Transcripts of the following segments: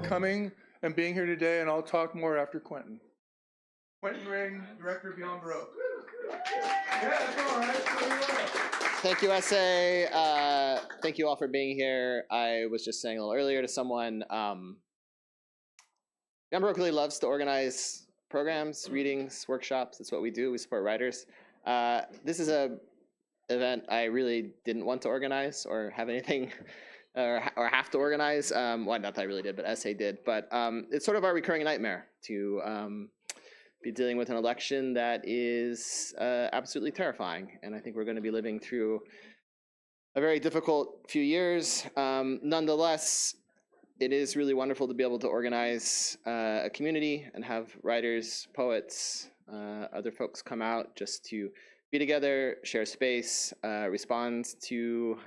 Coming and being here today, and I'll talk more after Quentin. Quentin Ring, Director of Beyond Baroque. Yeah, that's all right. Thank you, SA. Thank you all for being here. I was just saying a little earlier to someone, Beyond Baroque really loves to organize programs, readings, workshops. That's what we do. We support writers. This is a event I really didn't want to organize or have anything or have to organize. Well, not that I really did, but SA did. But it's sort of our recurring nightmare to be dealing with an election that is absolutely terrifying. And I think we're going to be living through a very difficult few years. Nonetheless, it is really wonderful to be able to organize a community and have writers, poets, other folks come out just to be together, share space, respond to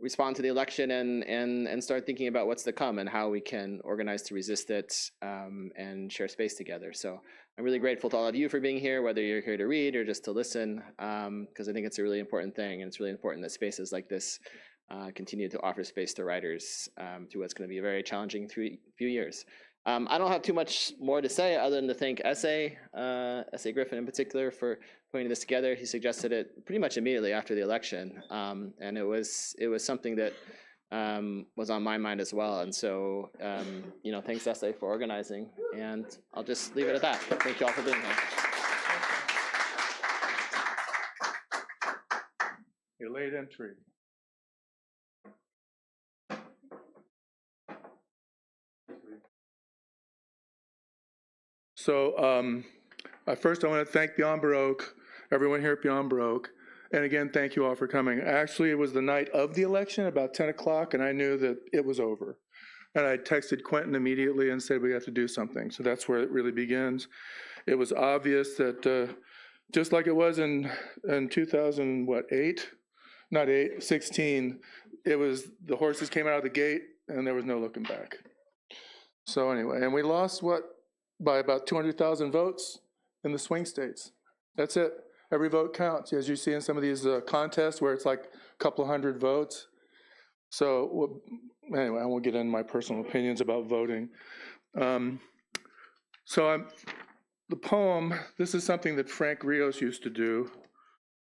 the election and start thinking about what's to come and how we can organize to resist it and share space together. So I'm really grateful to all of you for being here, whether you're here to read or just to listen, because I think it's a really important thing, and it's really important that spaces like this continue to offer space to writers through what's going to be a very challenging few years. I don't have too much more to say other than to thank SA Griffin in particular for putting this together. He suggested it pretty much immediately after the election, and it was something that was on my mind as well. And so, thanks SA for organizing, and I'll just leave it at that. Thank you all for being here. Your late entry. So first I want to thank Beyond Baroque, everyone here at Beyond Baroque. And again, thank you all for coming. Actually, it was the night of the election, about 10 o'clock, and I knew that it was over. And I texted Quentin immediately and said, we have to do something. So that's where it really begins. It was obvious that just like it was in 16, it was the horses came out of the gate and there was no looking back. So anyway, and we lost by about 200,000 votes in the swing states. That's it. Every vote counts, as you see in some of these contests where it's like a couple hundred votes. So anyway, I won't get into my personal opinions about voting. The poem, this is something that Frank Rios used to do,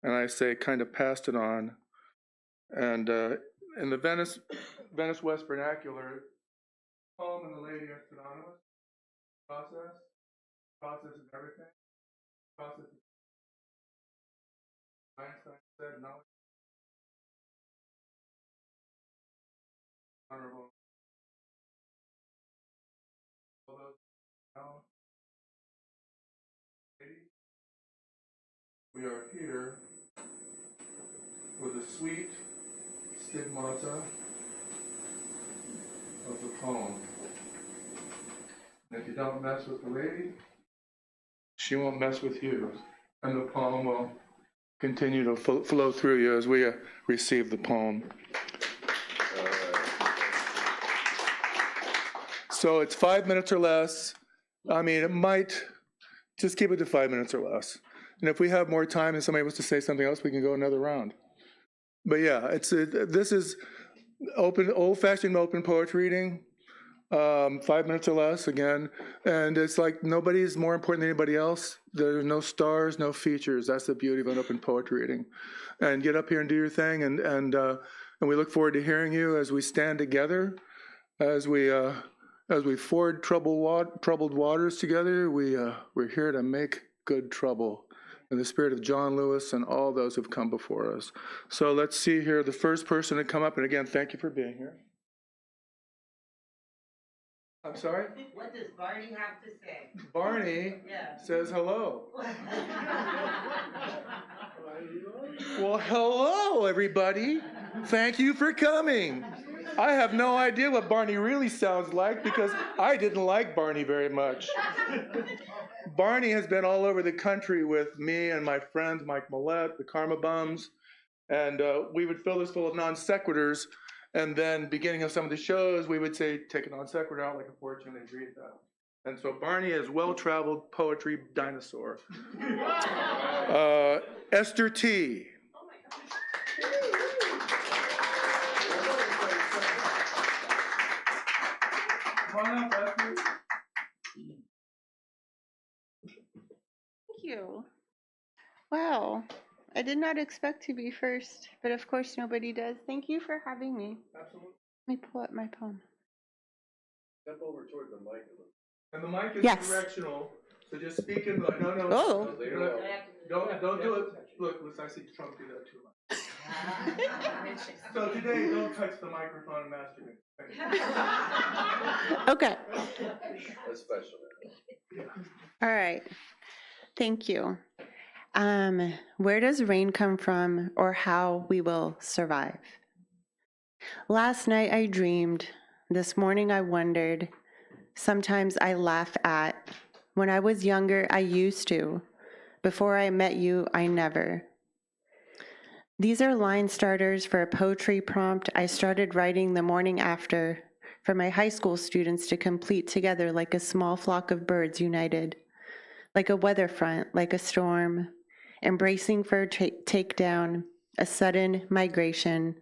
and I say kind of passed it on. And in the Venice West vernacular, poem and the lady are synonymous. Process is everything. Process is Einstein said knowledge. Honorable. All those now. We are here with a sweet stigmata of the poem. And if you don't mess with the lady, she won't mess with you. And the poem will continue to flow through you as we receive the poem. So it's 5 minutes or less. I mean, it might, just keep it to 5 minutes or less. And if we have more time and somebody wants to say something else, we can go another round. But yeah, this is old-fashioned open poetry reading. 5 minutes or less again, and it's like nobody's more important than anybody else. There's no stars, no features. That's the beauty of an open poetry reading. And get up here and do your thing, and we look forward to hearing you as we stand together, as we ford troubled waters together. We're here to make good trouble in the spirit of John Lewis and all those who've come before us. So let's see here, the first person to come up, and again, thank you for being here. I'm sorry? What does Barney have to say? Barney says hello. Well, hello, everybody. Thank you for coming. I have no idea what Barney really sounds like because I didn't like Barney very much. Barney has been all over the country with me and my friends, Mike Millette, the Karma Bums, and we would fill this full of non sequiturs. And then, beginning of some of the shows, we would say, take a non sequitur out like a fortune and read that. And so Barney is well-traveled poetry dinosaur. Esther T. Come on up, Esther. Thank you. Wow. I did not expect to be first, but of course nobody does. Thank you for having me. Absolutely. Let me pull up my poem. Step over toward the mic. And the mic is Yes. directional, so just speak in the, no. Oh. Don't do it. Look, I see Trump do that too much. So today, don't touch the microphone and masturbate. Okay. Especially. All right. Thank you. Where does rain come from, or how we will survive? Last night I dreamed. This morning I wondered. Sometimes I laugh at. When I was younger, I used to. Before I met you, I never. These are line starters for a poetry prompt I started writing the morning after for my high school students to complete together like a small flock of birds united, like a weather front, like a storm, embracing for a takedown, a sudden migration,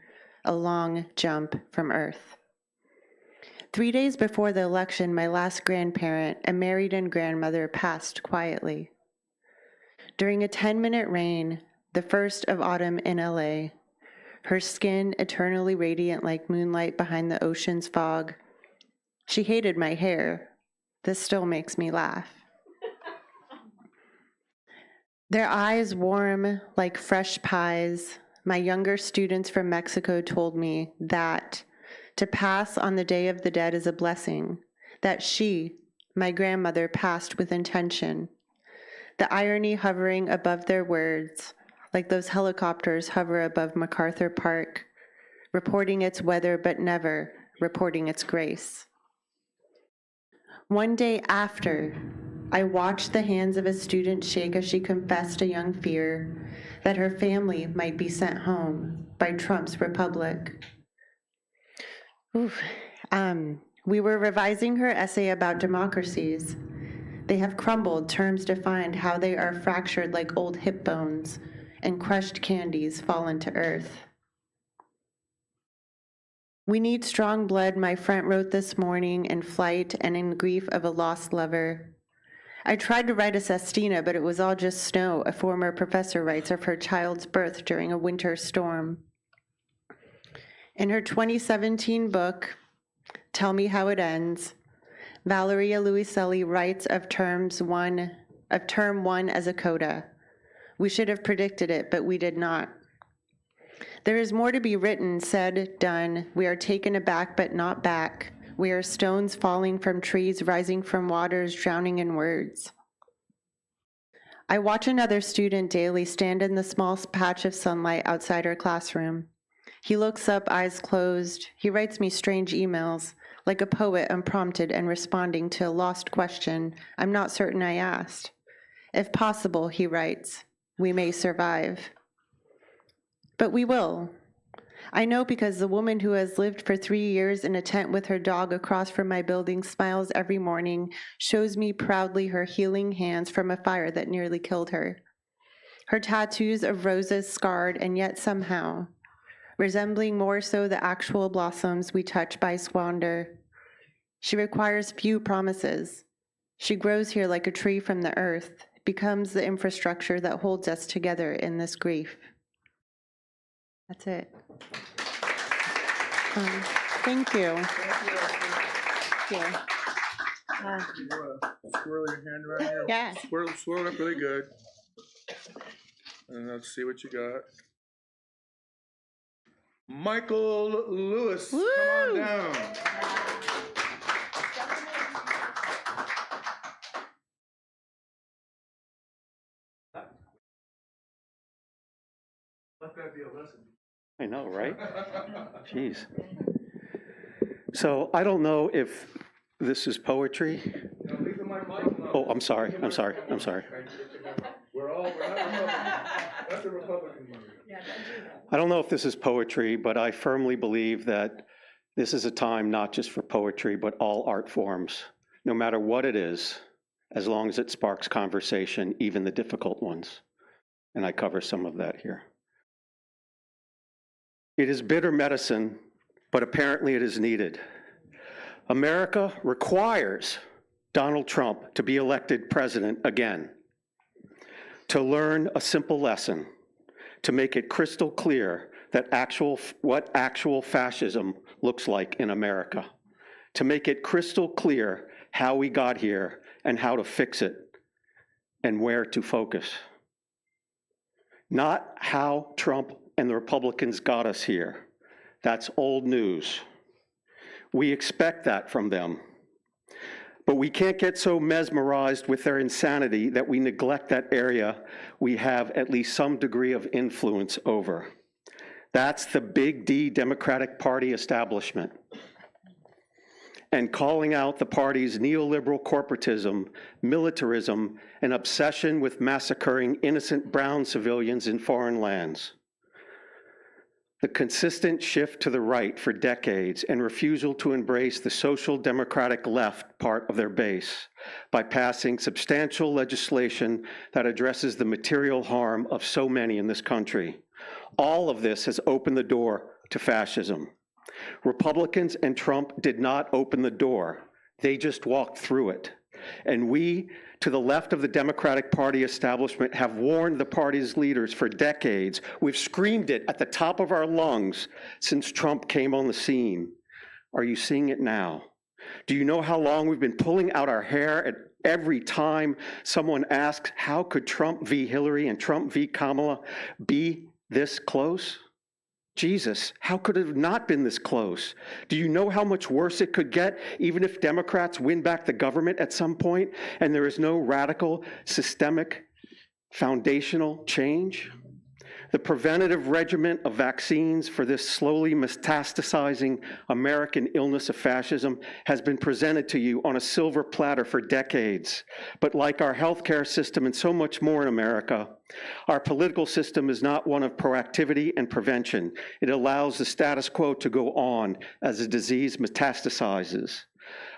a long jump from Earth. 3 days before the election, my last grandparent, a married-in grandmother, passed quietly. During a 10-minute rain, the first of autumn in LA, her skin eternally radiant like moonlight behind the ocean's fog. She hated my hair. This still makes me laugh. Their eyes warm like fresh pies. My younger students from Mexico told me that to pass on the Day of the Dead is a blessing, that she, my grandmother, passed with intention. The irony hovering above their words, like those helicopters hover above MacArthur Park, reporting its weather but never reporting its grace. One day after, I watched the hands of a student shake as she confessed a young fear that her family might be sent home by Trump's Republic. We were revising her essay about democracies. They have crumbled, terms defined how they are fractured like old hip bones, and crushed candies fallen to earth. We need strong blood, my friend wrote this morning in flight and in grief of a lost lover. I tried to write a sestina, but it was all just snow, a former professor writes of her child's birth during a winter storm. In her 2017 book, Tell Me How It Ends, Valeria Luiselli writes of term one as a coda. We should have predicted it, but we did not. There is more to be written, said, done. We are taken aback, but not back. We are stones falling from trees, rising from waters, drowning in words. I watch another student daily stand in the small patch of sunlight outside her classroom. He looks up, eyes closed. He writes me strange emails, like a poet unprompted and responding to a lost question I'm not certain I asked. If possible, he writes, we may survive. But we will. I know because the woman who has lived for 3 years in a tent with her dog across from my building smiles every morning, shows me proudly her healing hands from a fire that nearly killed her. Her tattoos of roses scarred and yet somehow, resembling more so the actual blossoms we touch by squander. She requires few promises. She grows here like a tree from the earth, becomes the infrastructure that holds us together in this grief. That's it. Thank you. Thank you. Swirl your hand around here. Yeah. Swirl it up really good. And let's see what you got. Michael Lewis, Woo! come on down. I know, right? Jeez. So I don't know if this is poetry. Oh, I'm sorry. We're not Republican. That's a Republican movie. I don't know if this is poetry, but I firmly believe that this is a time not just for poetry, but all art forms, no matter what it is, as long as it sparks conversation, even the difficult ones. And I cover some of that here. It is bitter medicine, but apparently it is needed. America requires Donald Trump to be elected president again, to learn a simple lesson, to make it crystal clear that what actual fascism looks like in America, to make it crystal clear how we got here and how to fix it and where to focus. Not how Trump and the Republicans got us here. That's old news. We expect that from them. But we can't get so mesmerized with their insanity that we neglect that area we have at least some degree of influence over. That's the big D Democratic Party establishment. And calling out the party's neoliberal corporatism, militarism, and obsession with massacring innocent brown civilians in foreign lands. The consistent shift to the right for decades and refusal to embrace the social democratic left part of their base by passing substantial legislation that addresses the material harm of so many in this country. All of this has opened the door to fascism. Republicans and Trump did not open the door. They just walked through it. And we, to the left of the Democratic Party establishment, have warned the party's leaders for decades. We've screamed it at the top of our lungs since Trump came on the scene. Are you seeing it now? Do you know how long we've been pulling out our hair at every time someone asks, how could Trump v. Hillary and Trump v. Kamala be this close? Jesus, how could it have not been this close? Do you know how much worse it could get, even if Democrats win back the government at some point and there is no radical, systemic, foundational change? The preventative regimen of vaccines for this slowly metastasizing American illness of fascism has been presented to you on a silver platter for decades. But like our healthcare system and so much more in America, our political system is not one of proactivity and prevention. It allows the status quo to go on as the disease metastasizes,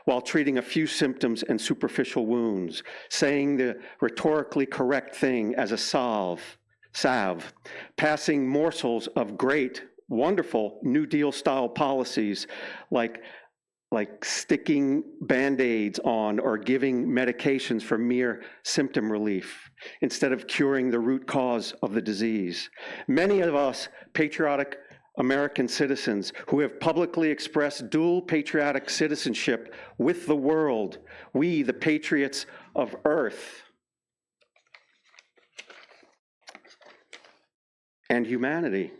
while treating a few symptoms and superficial wounds, saying the rhetorically correct thing as a salve, passing morsels of great, wonderful New Deal style policies like sticking Band-Aids on or giving medications for mere symptom relief instead of curing the root cause of the disease. Many of us patriotic American citizens who have publicly expressed dual patriotic citizenship with the world, we, the patriots of Earth and humanity,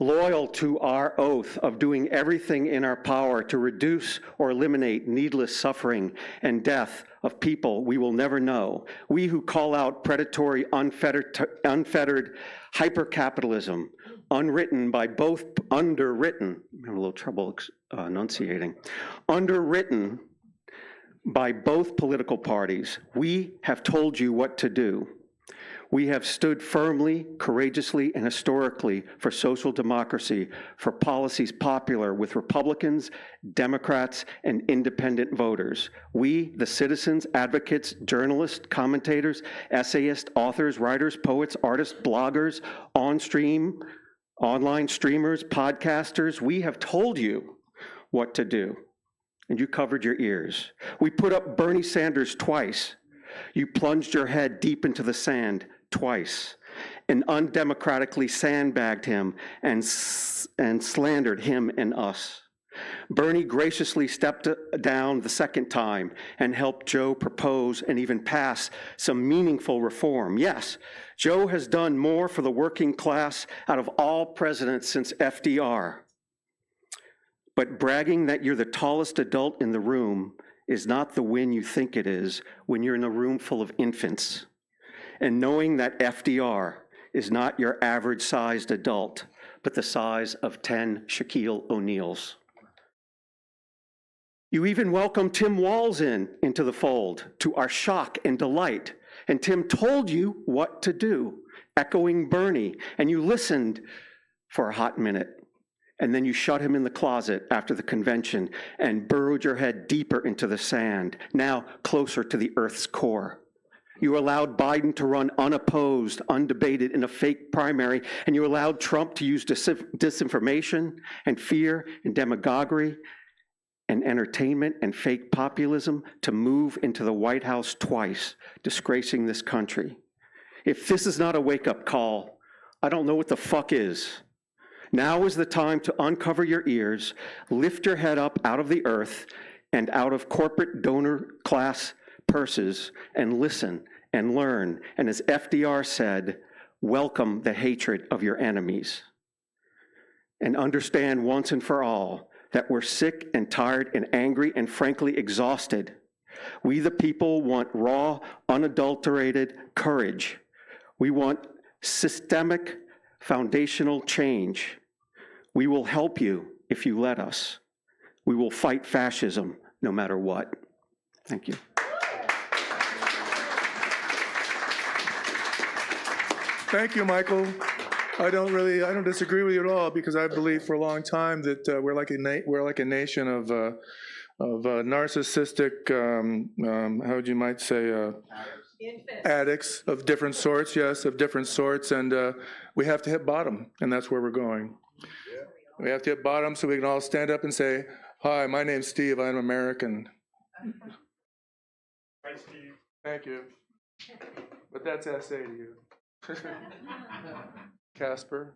loyal to our oath of doing everything in our power to reduce or eliminate needless suffering and death of people we will never know. We who call out predatory, unfettered hyper-capitalism, underwritten, I have a little trouble enunciating, underwritten by both political parties. We have told you what to do. We have stood firmly, courageously, and historically for social democracy, for policies popular with Republicans, Democrats, and independent voters. We, the citizens, advocates, journalists, commentators, essayists, authors, writers, poets, artists, bloggers, online streamers, podcasters, we have told you what to do, and you covered your ears. We put up Bernie Sanders twice. You plunged your head deep into the sand twice and undemocratically sandbagged him and slandered him and us. Bernie graciously stepped down the second time and helped Joe propose and even pass some meaningful reform. Yes, Joe has done more for the working class out of all presidents since FDR. But bragging that you're the tallest adult in the room is not the win you think it is when you're in a room full of infants. And knowing that FDR, is not your average-sized adult, but the size of 10 Shaquille O'Neals. You even welcomed Tim Walz into the fold, to our shock and delight. And Tim told you what to do, echoing Bernie, and you listened for a hot minute. And then you shut him in the closet after the convention and burrowed your head deeper into the sand, now closer to the Earth's core. You allowed Biden to run unopposed, undebated in a fake primary, and you allowed Trump to use disinformation and fear and demagoguery and entertainment and fake populism to move into the White House twice, disgracing this country. If this is not a wake-up call, I don't know what the fuck is. Now is the time to uncover your ears, lift your head up out of the earth and out of corporate donor class purses, and listen and learn. And as FDR said, welcome the hatred of your enemies. And understand once and for all that we're sick and tired and angry and frankly exhausted. We the people want raw, unadulterated courage. We want systemic, foundational change. We will help you if you let us. We will fight fascism no matter what. Thank you. Thank you, Michael. I don't disagree with you at all, because I believe for a long time that we're like a nation of narcissistic, how would you might say, addicts of different sorts, yes, of different sorts, and we have to hit bottom, and that's where we're going. We have to hit bottom so we can all stand up and say, hi, my name's Steve, I'm American. Hi, Steve. Thank you. But that's SA to you. Casper.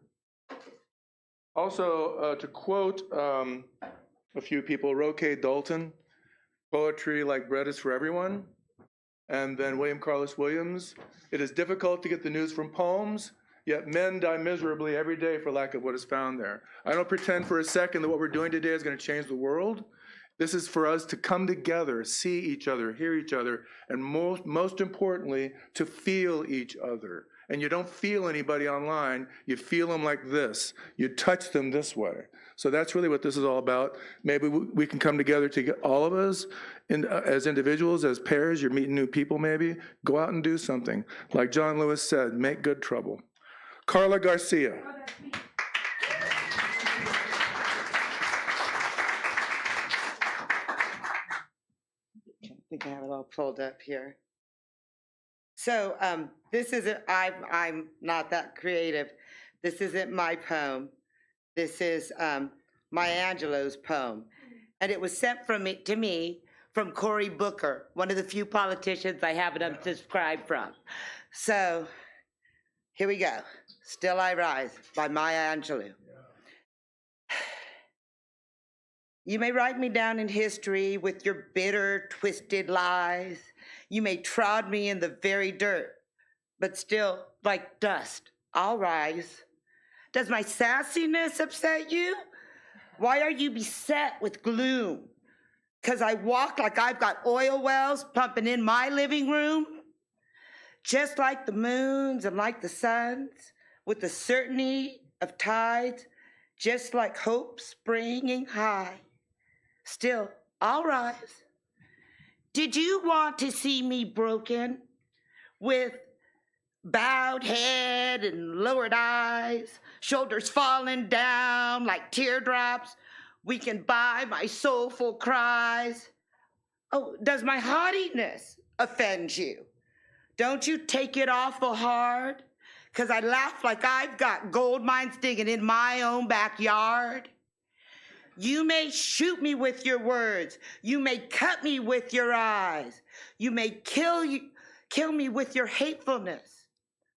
Also, to quote a few people, Roque Dalton, poetry like bread is for everyone. And then William Carlos Williams, it is difficult to get the news from poems, yet men die miserably every day for lack of what is found there. I don't pretend for a second that what we're doing today is going to change the world. This is for us to come together, see each other, hear each other, and most importantly, to feel each other. And you don't feel anybody online, you feel them like this. You touch them this way. So that's really what this is all about. Maybe we can come together to get all of us, as individuals, as pairs, you're meeting new people maybe, go out and do something. Like John Lewis said, make good trouble. Carla Garcia. I think I have it all pulled up here. So this isn't, I'm not that creative. This isn't my poem. This is Maya Angelou's poem. And it was sent to me from Cory Booker, one of the few politicians I haven't unsubscribed from. So here we go. Still I Rise by Maya Angelou. You may write me down in history with your bitter, twisted lies. You may trod me in the very dirt, but still, like dust, I'll rise. Does my sassiness upset you? Why are you beset with gloom? 'Cause I walk like I've got oil wells pumping in my living room? Just like the moons and like the suns, with the certainty of tides, just like hope springing high. Still, I'll rise. Did you want to see me broken, with bowed head and lowered eyes, shoulders falling down like teardrops, weakened by my soulful cries? Oh, does my haughtiness offend you? Don't you take it awful hard? 'Cause I laugh like I've got gold mines digging in my own backyard. You may shoot me with your words. You may cut me with your eyes. You may kill me with your hatefulness.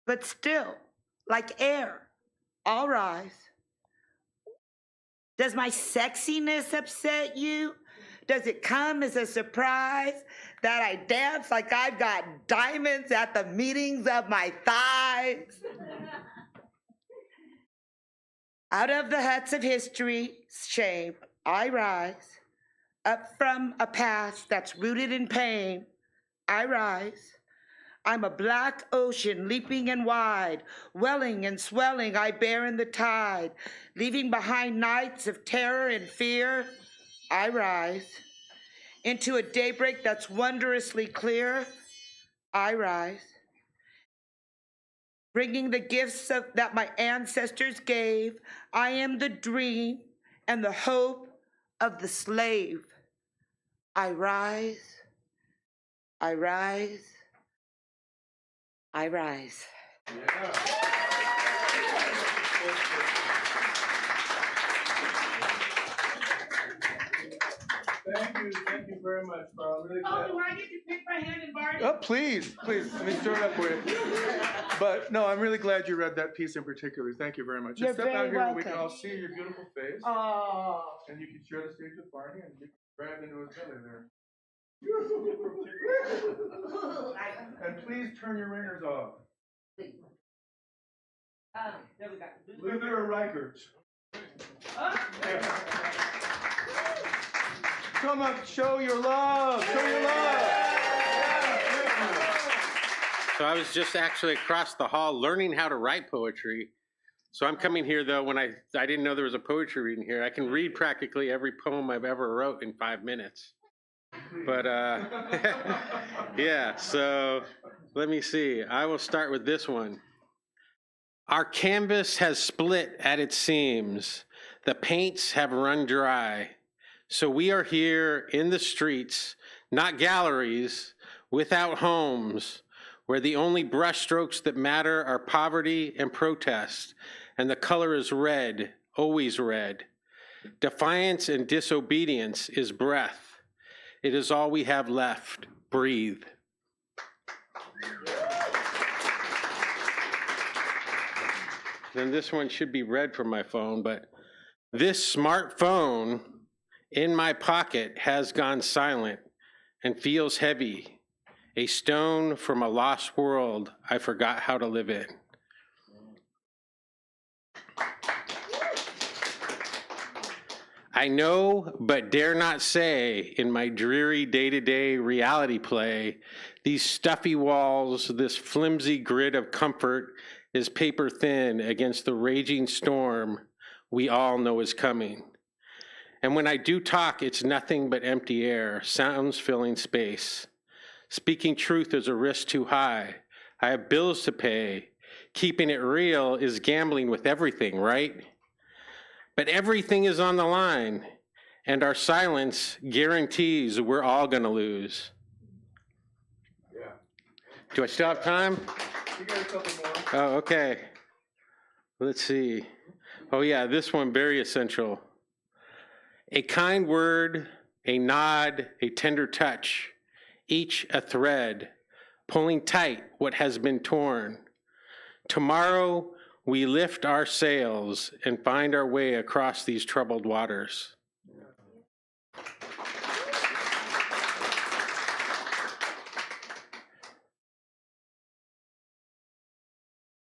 But still, like air, I'll rise. Does my sexiness upset you? Does it come as a surprise that I dance like I've got diamonds at the meetings of my thighs? Out of the huts of history's shame, I rise. Up from a past that's rooted in pain, I rise. I'm a black ocean leaping and wide, welling and swelling, I bear in the tide, leaving behind nights of terror and fear. I rise into a daybreak that's wondrously clear. I rise, bringing the gifts that my ancestors gave. I am the dream and the hope of the slave. I rise, I rise, I rise. Thank you very much, Carl. I'm really glad. Do I get to pick my hand and Barney? Oh, please, let me stir it up for you. But no, I'm really glad you read that piece in particular. Thank you very much. You're Just step out very here where we can welcome. all see your beautiful face. Oh. And you can share the stage with Barney and you can grab into his belly there. And please turn your ringers off. There we go. Luther or Reichert's? Come up, show your love. Show your love. So I was just actually across the hall learning how to write poetry. So I'm coming here though when I didn't know there was a poetry reading here. I can read practically every poem I've ever wrote in 5 minutes. But yeah, so let me see. I will start with this one. Our canvas has split at its seams. The paints have run dry. So we are here in the streets, not galleries, without homes, where the only brushstrokes that matter are poverty and protest, and the color is red, always red. Defiance and disobedience is breath. It is all we have left. Breathe. Then this one should be read from my phone, but this smartphone in my pocket has gone silent and feels heavy, a stone from a lost world I forgot how to live in. I know, but dare not say in my dreary day-to-day reality play, these stuffy walls, this flimsy grid of comfort is paper thin against the raging storm we all know is coming. And when I do talk, it's nothing but empty air, sounds filling space. Speaking truth is a risk too high. I have bills to pay. Keeping it real is gambling with everything, right? But everything is on the line, and our silence guarantees we're all gonna lose. Yeah. Do I still have time? You got a couple more. Oh, okay. Let's see. Oh yeah, this one, very essential. A kind word, a nod, a tender touch, each a thread, pulling tight what has been torn. Tomorrow, we lift our sails and find our way across these troubled waters.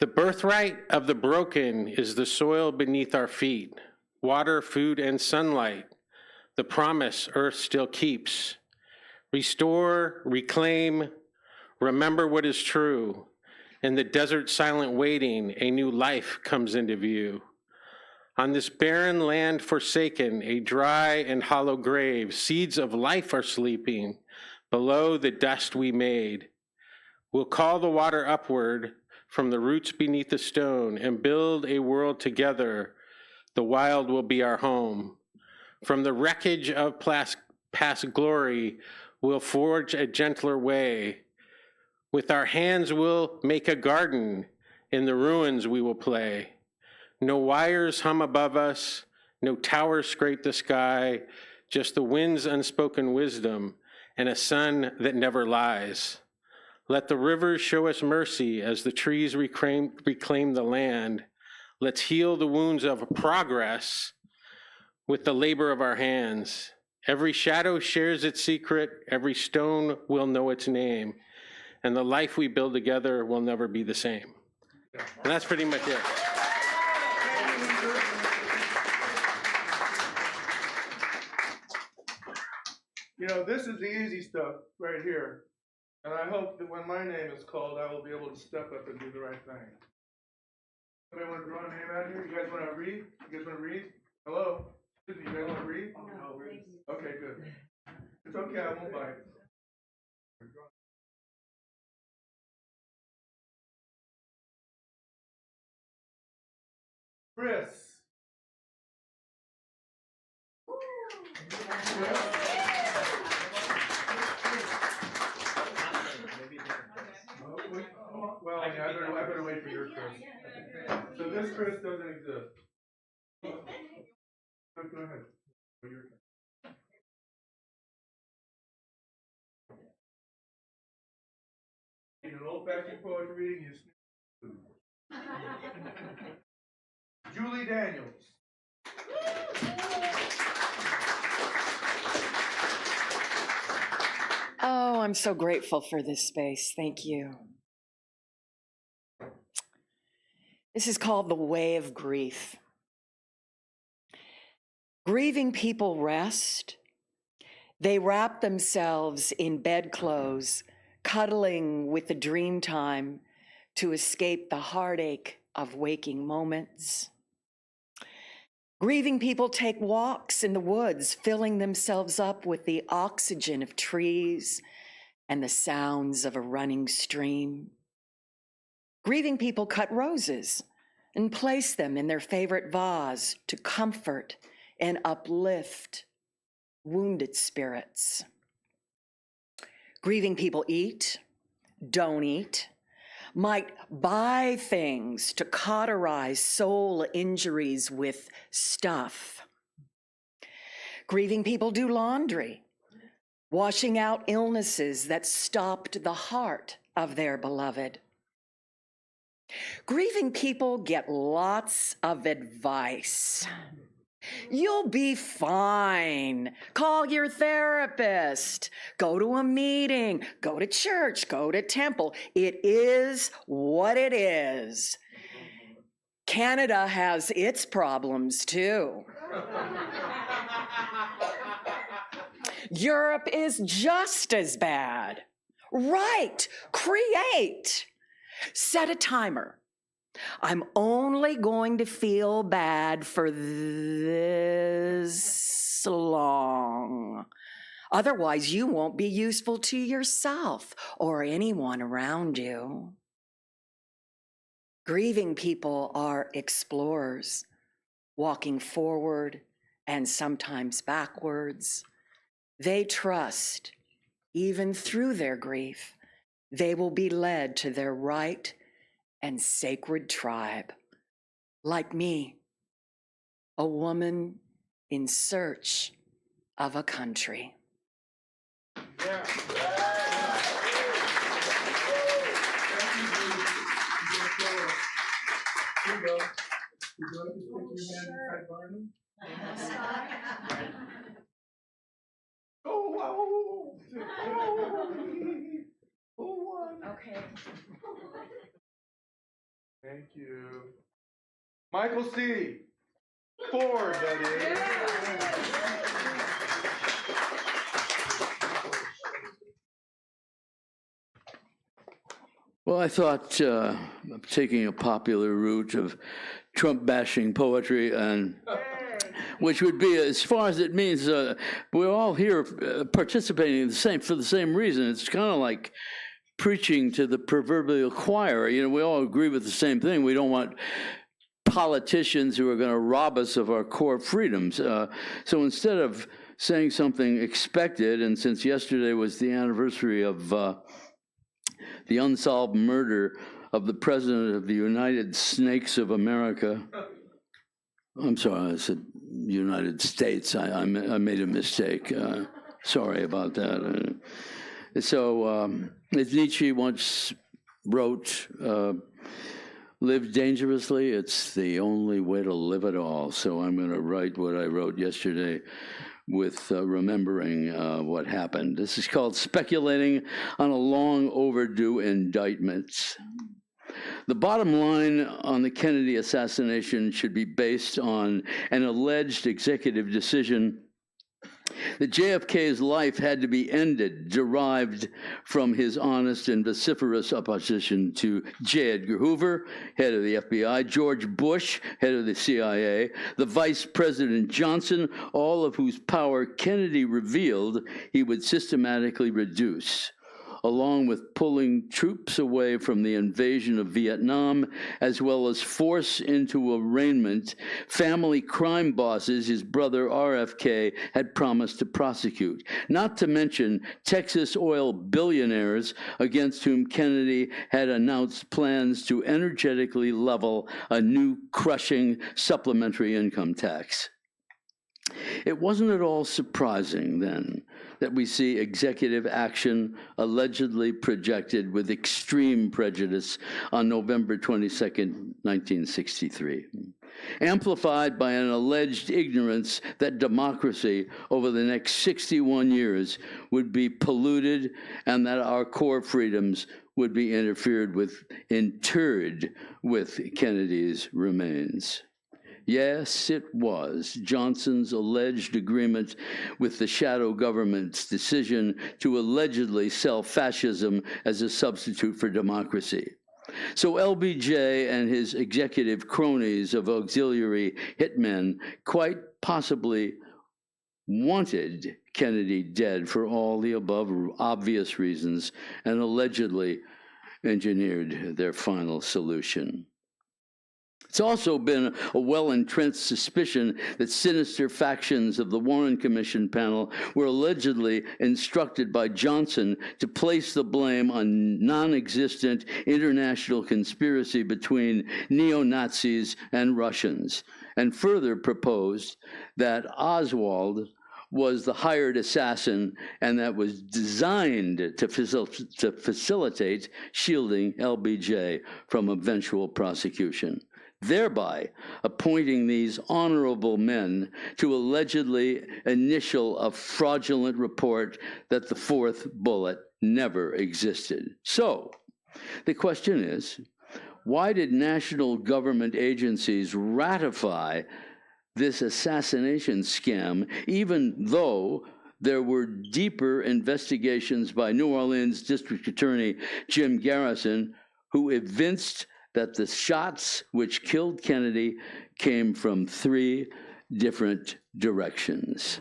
The birthright of the broken is the soil beneath our feet, water, food, and sunlight, the promise earth still keeps. Restore, reclaim, remember what is true. In the desert silent waiting, a new life comes into view. On this barren land forsaken, a dry and hollow grave, seeds of life are sleeping below the dust we made. We'll call the water upward from the roots beneath the stone and build a world together. The wild will be our home. From the wreckage of past glory, we'll forge a gentler way. With our hands we'll make a garden, in the ruins we will play. No wires hum above us, no towers scrape the sky, just the wind's unspoken wisdom and a sun that never lies. Let the rivers show us mercy as the trees reclaim the land. Let's heal the wounds of progress with the labor of our hands. Every shadow shares its secret, every stone will know its name. And the life we build together will never be the same. And that's pretty much it. You know, this is the easy stuff right here. And I hope that when my name is called, I will be able to step up and do the right thing. Somebody want to draw a name out here? You guys want to read? You guys want to read? Hello? You guys want to read? No, okay, good. It's okay, I won't bite. Chris. Well, I better wait for your Chris. So this Chris doesn't exist. Go ahead. Your turn. In an old-fashioned poetry reading, you sneak. Julie Daniels. Oh, I'm so grateful for this space. Thank you. This is called the Way of Grief. Grieving people rest. They wrap themselves in bedclothes, cuddling with the dream time to escape the heartache of waking moments. Grieving people take walks in the woods, filling themselves up with the oxygen of trees and the sounds of a running stream. Grieving people cut roses and place them in their favorite vase to comfort and uplift wounded spirits. Grieving people eat, don't eat, might buy things to cauterize soul injuries with stuff. Grieving people do laundry, washing out illnesses that stopped the heart of their beloved. Grieving people get lots of advice. You'll be fine. Call your therapist. Go to a meeting. Go to church. Go to temple. It is what it is. Canada has its problems too. Europe is just as bad. Right. Create. Set a timer. I'm only going to feel bad for this long. Otherwise, you won't be useful to yourself or anyone around you. Grieving people are explorers, walking forward and sometimes backwards. They trust, even through their grief, they will be led to their right and sacred tribe, like me, a woman in search of a country. Yeah. Here you go. Would you like to stick your hand inside Barney? Oh, wow. Oh, one. Okay. Thank you. Michael C. Ford, that is. Well, I thought taking a popular route of Trump-bashing poetry, and which would be, as far as it means, we're all here participating for the same reason. It's kind of like preaching to the proverbial choir. You know, we all agree with the same thing. We don't want politicians who are going to rob us of our core freedoms. So instead of saying something expected, and since yesterday was the anniversary of the unsolved murder of the President of the United Snakes of America, I'm sorry, I said United States. I made a mistake. Sorry about that. So, as Nietzsche once wrote, live dangerously, it's the only way to live at all. So I'm going to write what I wrote yesterday with remembering what happened. This is called Speculating on a Long Overdue Indictment. The bottom line on the Kennedy assassination should be based on an alleged executive decision that JFK's life had to be ended derived from his honest and vociferous opposition to J. Edgar Hoover, head of the FBI, George Bush, head of the CIA, the Vice President Johnson, all of whose power Kennedy revealed he would systematically reduce, along with pulling troops away from the invasion of Vietnam, as well as force into arraignment family crime bosses his brother RFK had promised to prosecute, not to mention Texas oil billionaires against whom Kennedy had announced plans to energetically level a new crushing supplementary income tax. It wasn't at all surprising, then, that we see executive action allegedly projected with extreme prejudice on November 22nd, 1963, amplified by an alleged ignorance that democracy over the next 61 years would be polluted and that our core freedoms would be interfered with, interred with Kennedy's remains. Yes, it was Johnson's alleged agreement with the shadow government's decision to allegedly sell fascism as a substitute for democracy. So LBJ and his executive cronies of auxiliary hitmen quite possibly wanted Kennedy dead for all the above obvious reasons and allegedly engineered their final solution. It's also been a well-entrenched suspicion that sinister factions of the Warren Commission panel were allegedly instructed by Johnson to place the blame on non-existent international conspiracy between neo-Nazis and Russians, and further proposed that Oswald was the hired assassin and that was designed to facilitate shielding LBJ from eventual prosecution, thereby appointing these honorable men to allegedly initial a fraudulent report that the fourth bullet never existed. So, the question is, why did national government agencies ratify this assassination scam, even though there were deeper investigations by New Orleans District Attorney Jim Garrison, who evinced that the shots which killed Kennedy came from 3 different directions?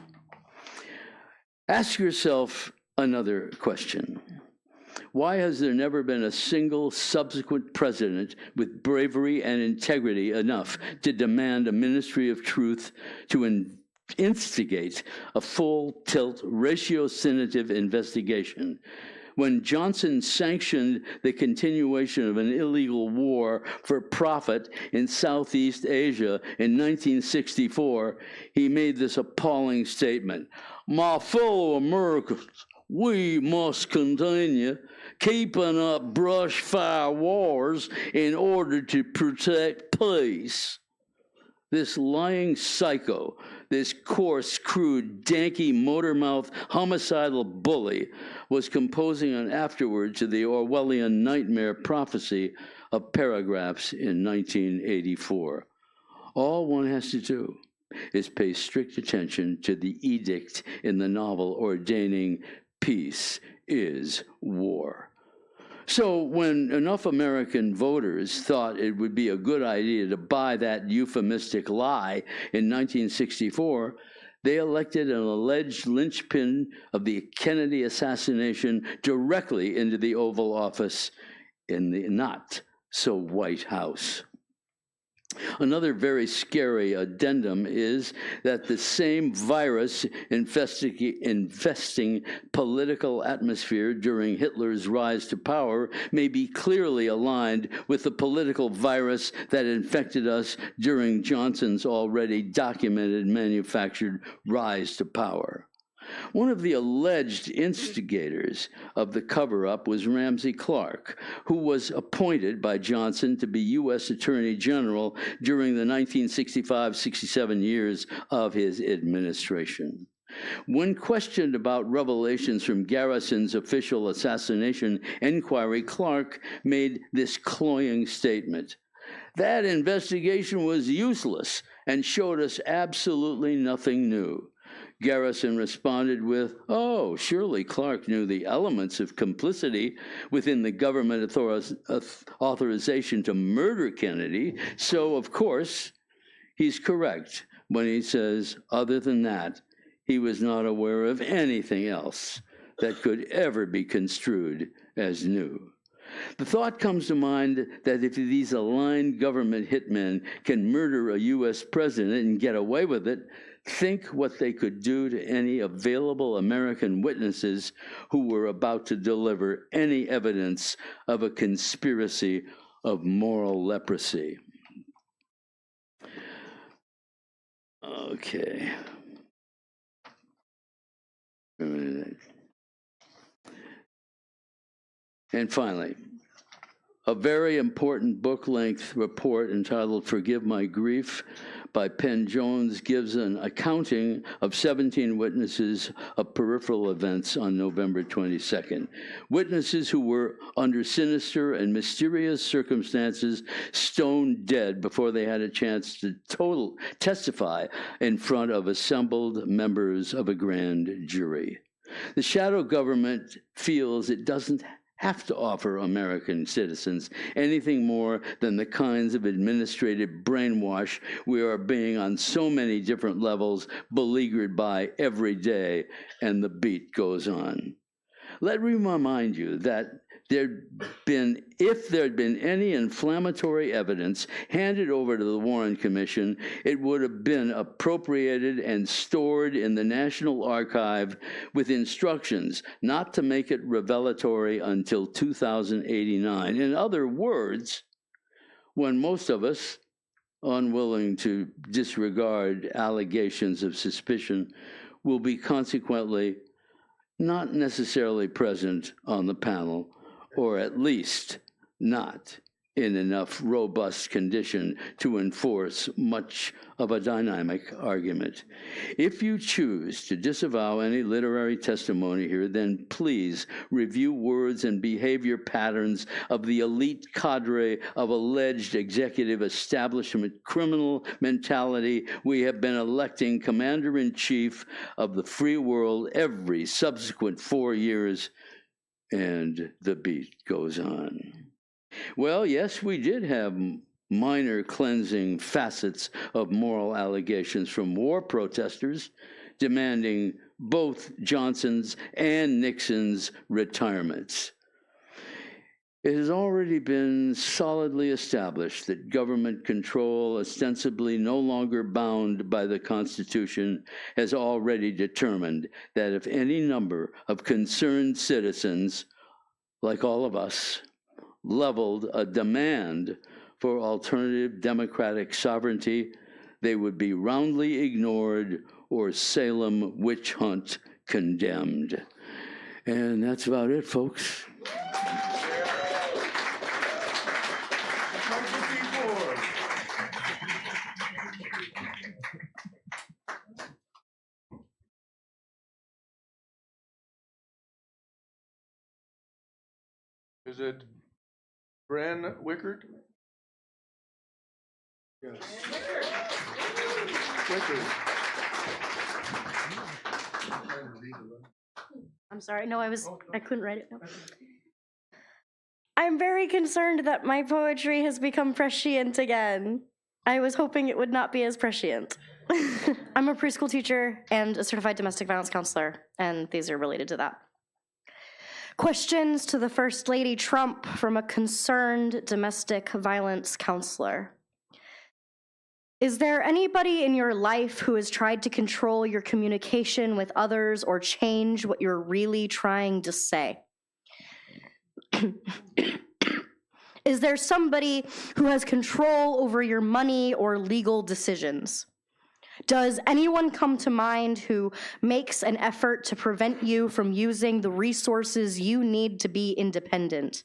Ask yourself another question. Why has there never been a single subsequent president with bravery and integrity enough to demand a ministry of truth to instigate a full-tilt ratiocinative investigation when Johnson sanctioned the continuation of an illegal war for profit in Southeast Asia in 1964, he made this appalling statement: "My fellow Americans, we must continue keeping up brush fire wars in order to protect peace." This lying psycho, this coarse, crude, danky, motor-mouthed, homicidal bully was composing an afterword to the Orwellian nightmare prophecy of paragraphs in 1984. All one has to do is pay strict attention to the edict in the novel ordaining peace is war. So when enough American voters thought it would be a good idea to buy that euphemistic lie in 1964, they elected an alleged linchpin of the Kennedy assassination directly into the Oval Office in the not-so-White House. Another very scary addendum is that the same virus infesting political atmosphere during Hitler's rise to power may be clearly aligned with the political virus that infected us during Johnson's already documented manufactured rise to power. One of the alleged instigators of the cover-up was Ramsey Clark, who was appointed by Johnson to be U.S. Attorney General during the 1965-67 years of his administration. When questioned about revelations from Garrison's official assassination inquiry, Clark made this cloying statement: "That investigation was useless and showed us absolutely nothing new. Garrison responded with, "Oh, surely Clark knew the elements of complicity within the government authorization to murder Kennedy, so of course he's correct when he says, other than that, he was not aware of anything else that could ever be construed as new." The thought comes to mind that if these aligned government hitmen can murder a U.S. president and get away with it, think what they could do to any available American witnesses who were about to deliver any evidence of a conspiracy of moral leprosy. Okay. And finally, a very important book-length report entitled "Forgive My Grief" by Penn Jones gives an accounting of 17 witnesses of peripheral events on November 22nd. Witnesses who were under sinister and mysterious circumstances stone dead before they had a chance to testify in front of assembled members of a grand jury. The shadow government feels it doesn't have to offer American citizens anything more than the kinds of administrative brainwash we are being on so many different levels beleaguered by every day, and the beat goes on. Let me remind you that if there'd been any inflammatory evidence handed over to the Warren Commission, it would have been appropriated and stored in the National Archive with instructions not to make it revelatory until 2089. In other words, when most of us, unwilling to disregard allegations of suspicion, will be consequently not necessarily present on the panel, or at least not in enough robust condition to enforce much of a dynamic argument. If you choose to disavow any literary testimony here, then please review words and behavior patterns of the elite cadre of alleged executive establishment criminal mentality we have been electing commander-in-chief of the free world every subsequent 4 years, and the beat goes on. Well, yes, we did have minor cleansing facets of moral allegations from war protesters demanding both Johnson's and Nixon's retirements. It has already been solidly established that government control, ostensibly no longer bound by the Constitution, has already determined that if any number of concerned citizens, like all of us, leveled a demand for alternative democratic sovereignty, they would be roundly ignored or Salem witch hunt condemned. And that's about it, folks. Is it Bran Wickard? Yes. Wickard. I'm sorry. No, I couldn't write it. No. I'm very concerned that my poetry has become prescient again. I was hoping it would not be as prescient. I'm a preschool teacher and a certified domestic violence counselor, and these are related to that. Questions to the First Lady Trump from a concerned domestic violence counselor. Is there anybody in your life who has tried to control your communication with others or change what you're really trying to say? Is there somebody who has control over your money or legal decisions? Does anyone come to mind who makes an effort to prevent you from using the resources you need to be independent?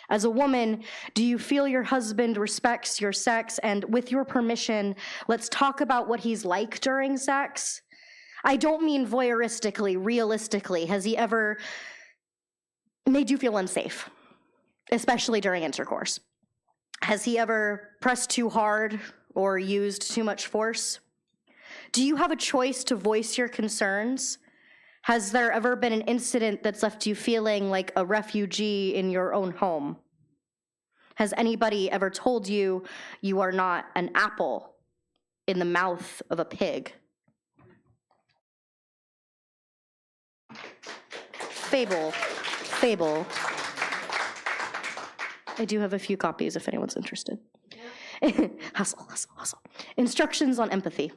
As a woman, do you feel your husband respects your sex? And with your permission, let's talk about what he's like during sex. I don't mean voyeuristically, realistically. Has he ever made you feel unsafe, especially during intercourse? Has he ever pressed too hard or used too much force? Do you have a choice to voice your concerns? Has there ever been an incident that's left you feeling like a refugee in your own home? Has anybody ever told you you are not an apple in the mouth of a pig? Fable. I do have a few copies if anyone's interested. Hustle. Instructions on empathy.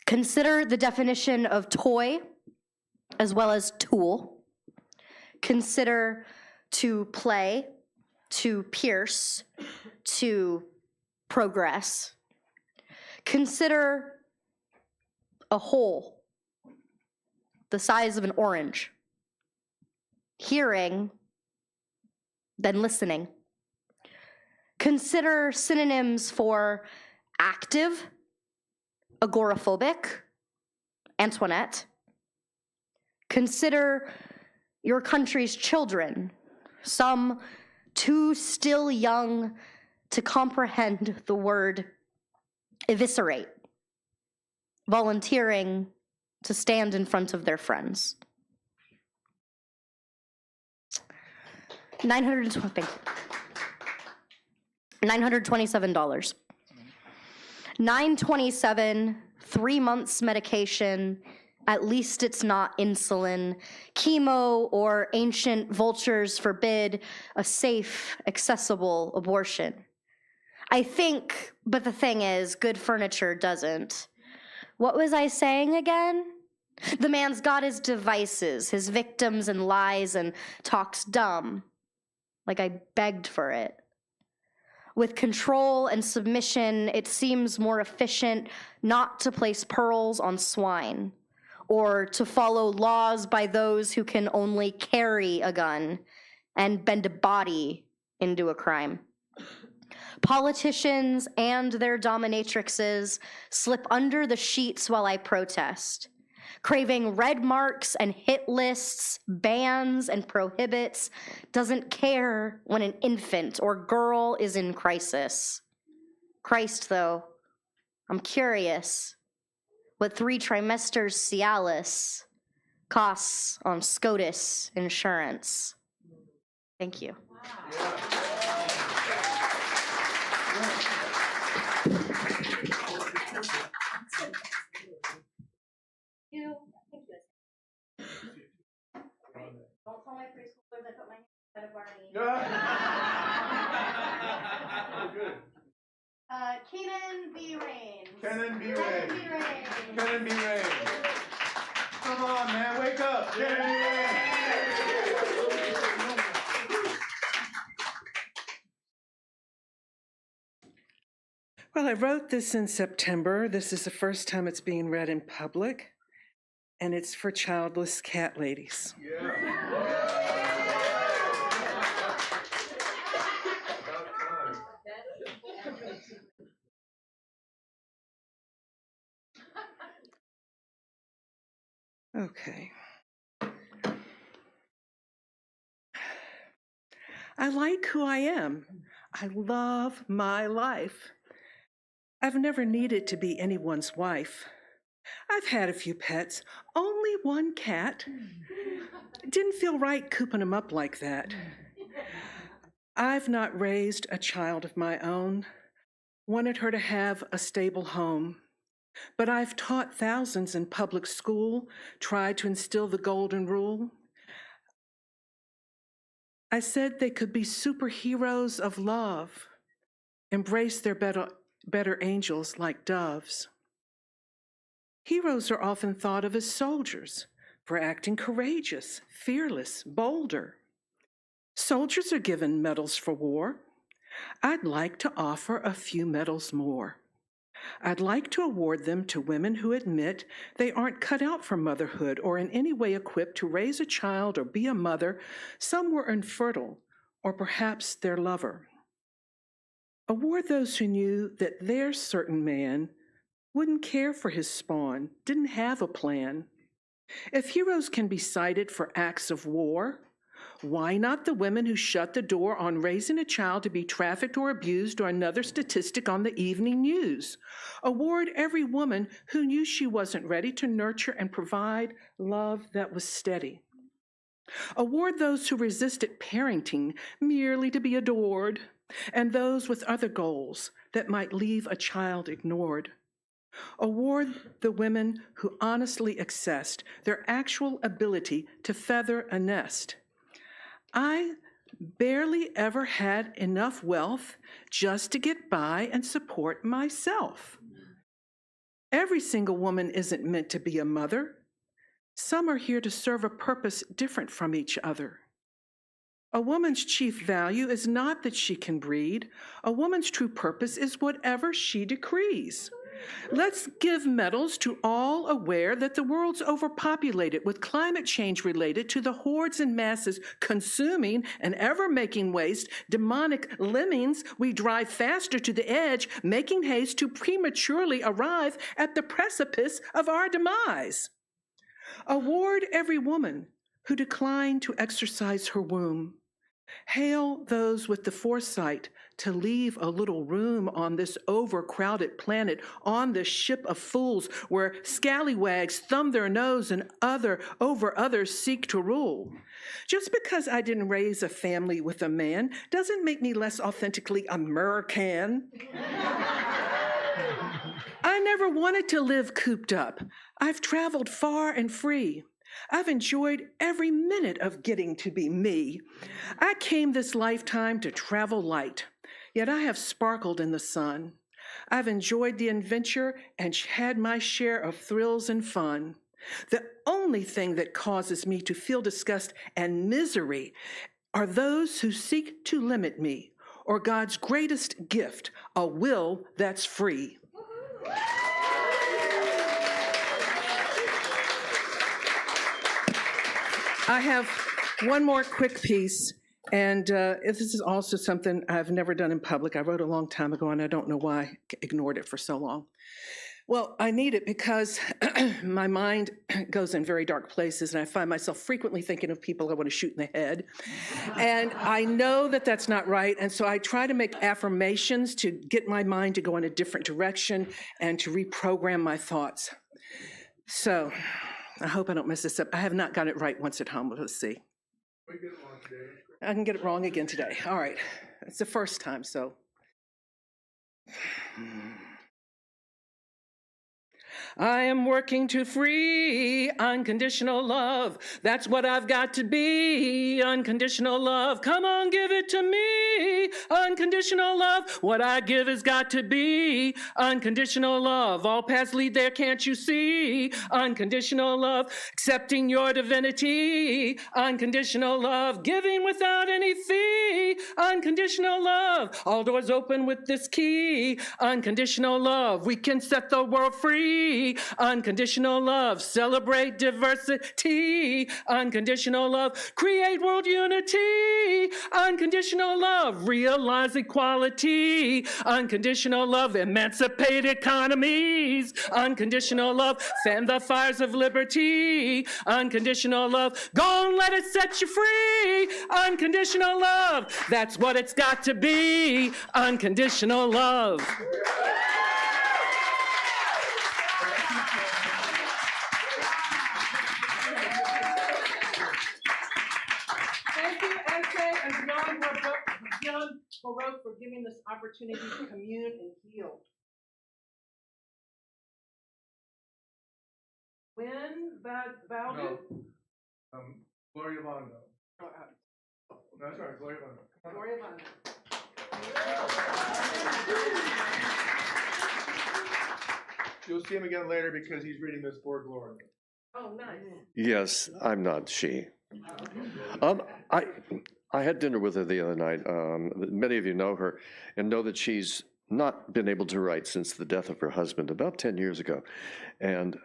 Consider the definition of toy as well as tool. Consider to play, to pierce, to progress. Consider a hole the size of an orange. Hearing, then listening. Consider synonyms for active, agoraphobic, Antoinette. Consider your country's children, some too still young to comprehend the word eviscerate, volunteering to stand in front of their friends. $927. $927, 3 months medication, at least it's not insulin, chemo, or ancient vultures forbid a safe, accessible abortion. I think, but the thing is, good furniture doesn't. What was I saying again? The man's got his devices, his victims and lies, and talks dumb. Like I begged for it. With control and submission, it seems more efficient not to place pearls on swine, or to follow laws by those who can only carry a gun and bend a body into a crime. Politicians and their dominatrixes slip under the sheets while I protest, craving red marks and hit lists, bans and prohibits, doesn't care when an infant or girl is in crisis. Christ, though, I'm curious what 3 trimesters Cialis costs on SCOTUS insurance. Thank you. Don't tell my preschoolers I put my head of Barney. Good. Kenan B. Rains. Kenan B. Rains. Come on, man, wake up. Kenan B. Rains. Well, I wrote this in September. This is the first time it's being read in public, and it's for childless cat ladies. Okay. I like who I am. I love my life. I've never needed to be anyone's wife. I've had a few pets, only one cat. Didn't feel right cooping him up like that. I've not raised a child of my own, wanted her to have a stable home. But I've taught thousands in public school, tried to instill the golden rule. I said they could be superheroes of love, embrace their better angels like doves. Heroes are often thought of as soldiers for acting courageous, fearless, bolder. Soldiers are given medals for war. I'd like to offer a few medals more. I'd like to award them to women who admit they aren't cut out for motherhood or in any way equipped to raise a child or be a mother. Some were infertile, or perhaps their lover. Award those who knew that their certain man wouldn't care for his spawn, didn't have a plan. If heroes can be cited for acts of war, Why not the women who shut the door on raising a child to be trafficked or abused, or another statistic on the evening news? Award every woman who knew she wasn't ready to nurture and provide love that was steady. Award those who resisted parenting merely to be adored, and those with other goals that might leave a child ignored. Award the women who honestly assessed their actual ability to feather a nest. I barely ever had enough wealth just to get by and support myself. Every single woman isn't meant to be a mother. Some are here to serve a purpose different from each other. A woman's chief value is not that she can breed. A woman's true purpose is whatever she decrees. Let's give medals to all aware that the world's overpopulated with climate change related to the hordes and masses consuming and ever making waste. Demonic lemmings, we drive faster to the edge, making haste to prematurely arrive at the precipice of our demise. Award every woman who declined to exercise her womb. Hail those with the foresight to leave a little room on this overcrowded planet, on this ship of fools where scallywags thumb their nose and over others seek to rule. Just because I didn't raise a family with a man doesn't make me less authentically American. I never wanted to live cooped up. I've traveled far and free. I've enjoyed every minute of getting to be me. I came this lifetime to travel light, yet I have sparkled in the sun. I've enjoyed the adventure and had my share of thrills and fun. The only thing that causes me to feel disgust and misery are those who seek to limit me, or God's greatest gift, a will that's free. I have one more quick piece, and this is also something I've never done in public. I wrote a long time ago, and I don't know why I ignored it for so long. Well, I need it because my mind goes in very dark places, and I find myself frequently thinking of people I want to shoot in the head. And I know that that's not right, and so I try to make affirmations to get my mind to go in a different direction and to reprogram my thoughts. So I hope I don't mess this up. I have not got it right once at home. Let's see. I can get it wrong again today. All right. It's the first time, so. I am working to free unconditional love. That's what I've got to be. Unconditional love. Come on, give it to me. Unconditional love. What I give has got to be unconditional love. All paths lead there, can't you see? Unconditional love. Accepting your divinity. Unconditional love. Giving without any fee. Unconditional love. All doors open with this key. Unconditional love. We can set the world free. Unconditional love. Celebrate diversity. Unconditional love. Create world unity. Unconditional love. Realize equality. Unconditional love. Emancipate economies. Unconditional love. Fan the fires of liberty. Unconditional love. Go on, let it set you free. Unconditional love. That's what it's got to be. Unconditional love. For giving this opportunity to commune and heal. When Valdo? No. Gloria Vondo. No, that's right, Gloria Vondo. Gloria Vondo. You'll see him again later because he's reading this for Gloria. Oh, nice. Yes, I'm not she. I had dinner with her the other night. Many of you know her and know that she's not been able to write since the death of her husband about 10 years ago. And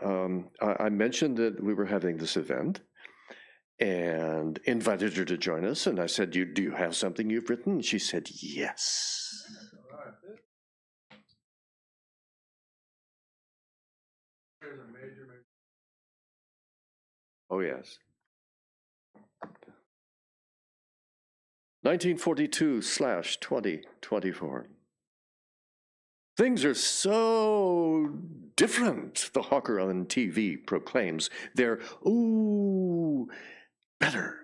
I mentioned that we were having this event and invited her to join us. And I said, do you have something you've written? And she said, yes. Oh, yes. 1942/2024. Things are so different, the hawker on TV proclaims. They're, better.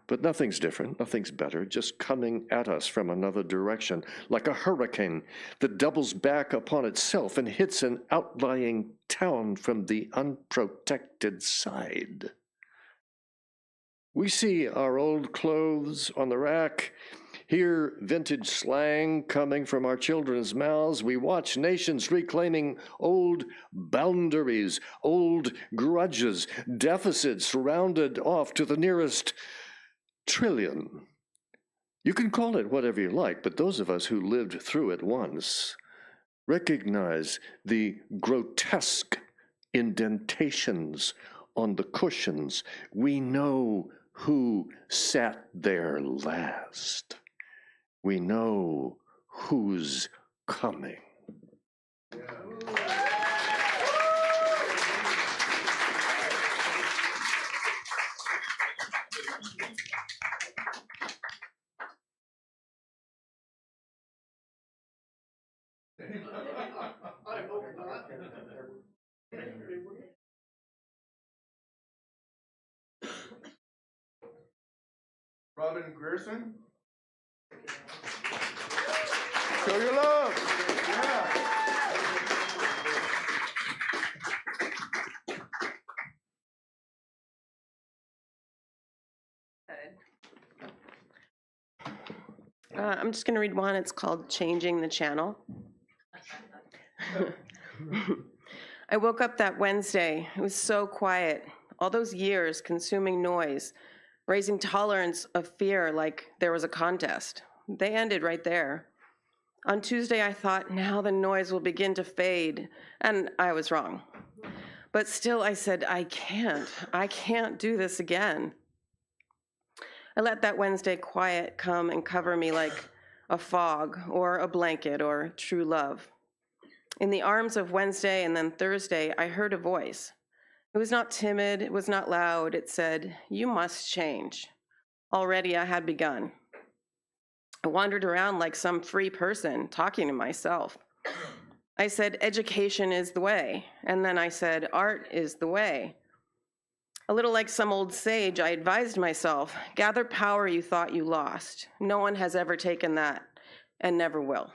But nothing's different, nothing's better, just coming at us from another direction, like a hurricane that doubles back upon itself and hits an outlying town from the unprotected side. We see our old clothes on the rack, hear vintage slang coming from our children's mouths. We watch nations reclaiming old boundaries, old grudges, deficits rounded off to the nearest trillion. You can call it whatever you like, but those of us who lived through it once recognize the grotesque indentations on the cushions. We know who sat there last. We know who's coming. Robin Griffin. Show your love. Yeah. I'm just going to read one. It's called Changing the Channel. I woke up that Wednesday. It was so quiet. All those years consuming noise, raising tolerance of fear like there was a contest. They ended right there. On Tuesday, I thought, now the noise will begin to fade, and I was wrong. But still, I said, I can't do this again. I let that Wednesday quiet come and cover me like a fog or a blanket or true love. In the arms of Wednesday and then Thursday, I heard a voice. It was not timid, it was not loud. It said, you must change. Already I had begun. I wandered around like some free person, talking to myself. I said, education is the way. And then I said, art is the way. A little like some old sage, I advised myself, gather power you thought you lost. No one has ever taken that and never will.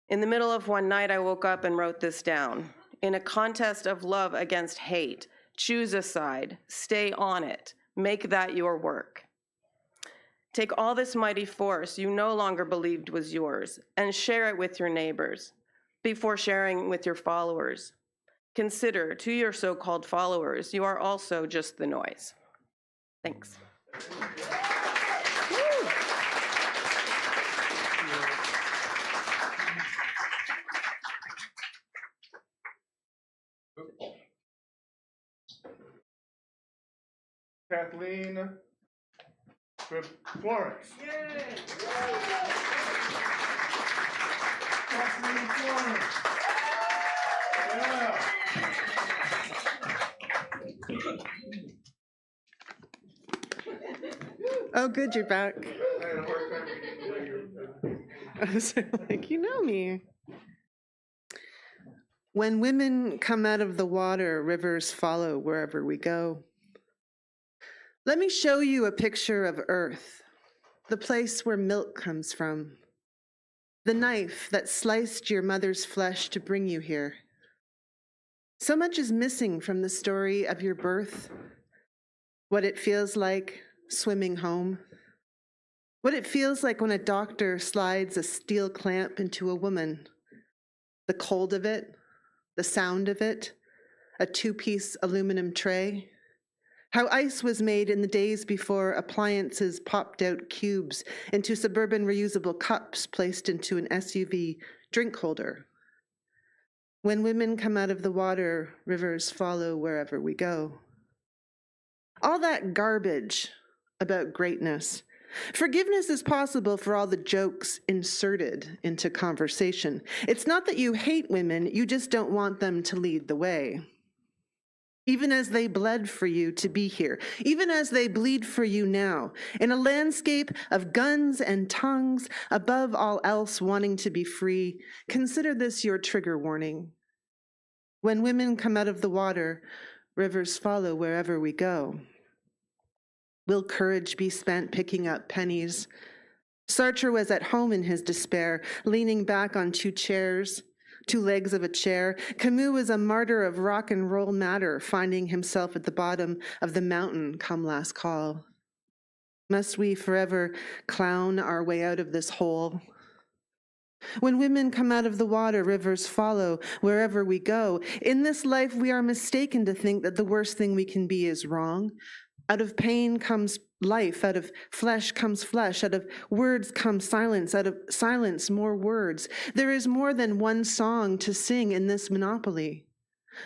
In the middle of one night, I woke up and wrote this down. In a contest of love against hate, choose a side, stay on it, make that your work. Take all this mighty force you no longer believed was yours and share it with your neighbors before sharing with your followers. Consider, to your so-called followers, you are also just the noise. Thanks. Kathleen Florence. Yay! Kathleen Florence. Yeah. Oh, good, you're back. I was like, you know me. When women come out of the water, rivers follow wherever we go. Let me show you a picture of Earth, the place where milk comes from, the knife that sliced your mother's flesh to bring you here. So much is missing from the story of your birth, what it feels like swimming home, what it feels like when a doctor slides a steel clamp into a woman, the cold of it, the sound of it, a two-piece aluminum tray, how ice was made in the days before appliances popped out cubes into suburban reusable cups placed into an SUV drink holder. When women come out of the water, rivers follow wherever we go. All that garbage about greatness. Forgiveness is possible for all the jokes inserted into conversation. It's not that you hate women, you just don't want them to lead the way. even as they bled for you to be here, even as they bleed for you now, in a landscape of guns and tongues, above all else wanting to be free. Consider this your trigger warning. When women come out of the water, rivers follow wherever we go. Will courage be spent picking up pennies? Sartre was at home in his despair, leaning back on two legs of a chair. Camus was a martyr of rock and roll matter, finding himself at the bottom of the mountain come last call. Must we forever clown our way out of this hole? When women come out of the water, rivers follow wherever we go. In this life, we are mistaken to think that the worst thing we can be is wrong. Out of pain comes life, out of flesh comes flesh, out of words comes silence, out of silence more words. There is more than one song to sing in this monopoly.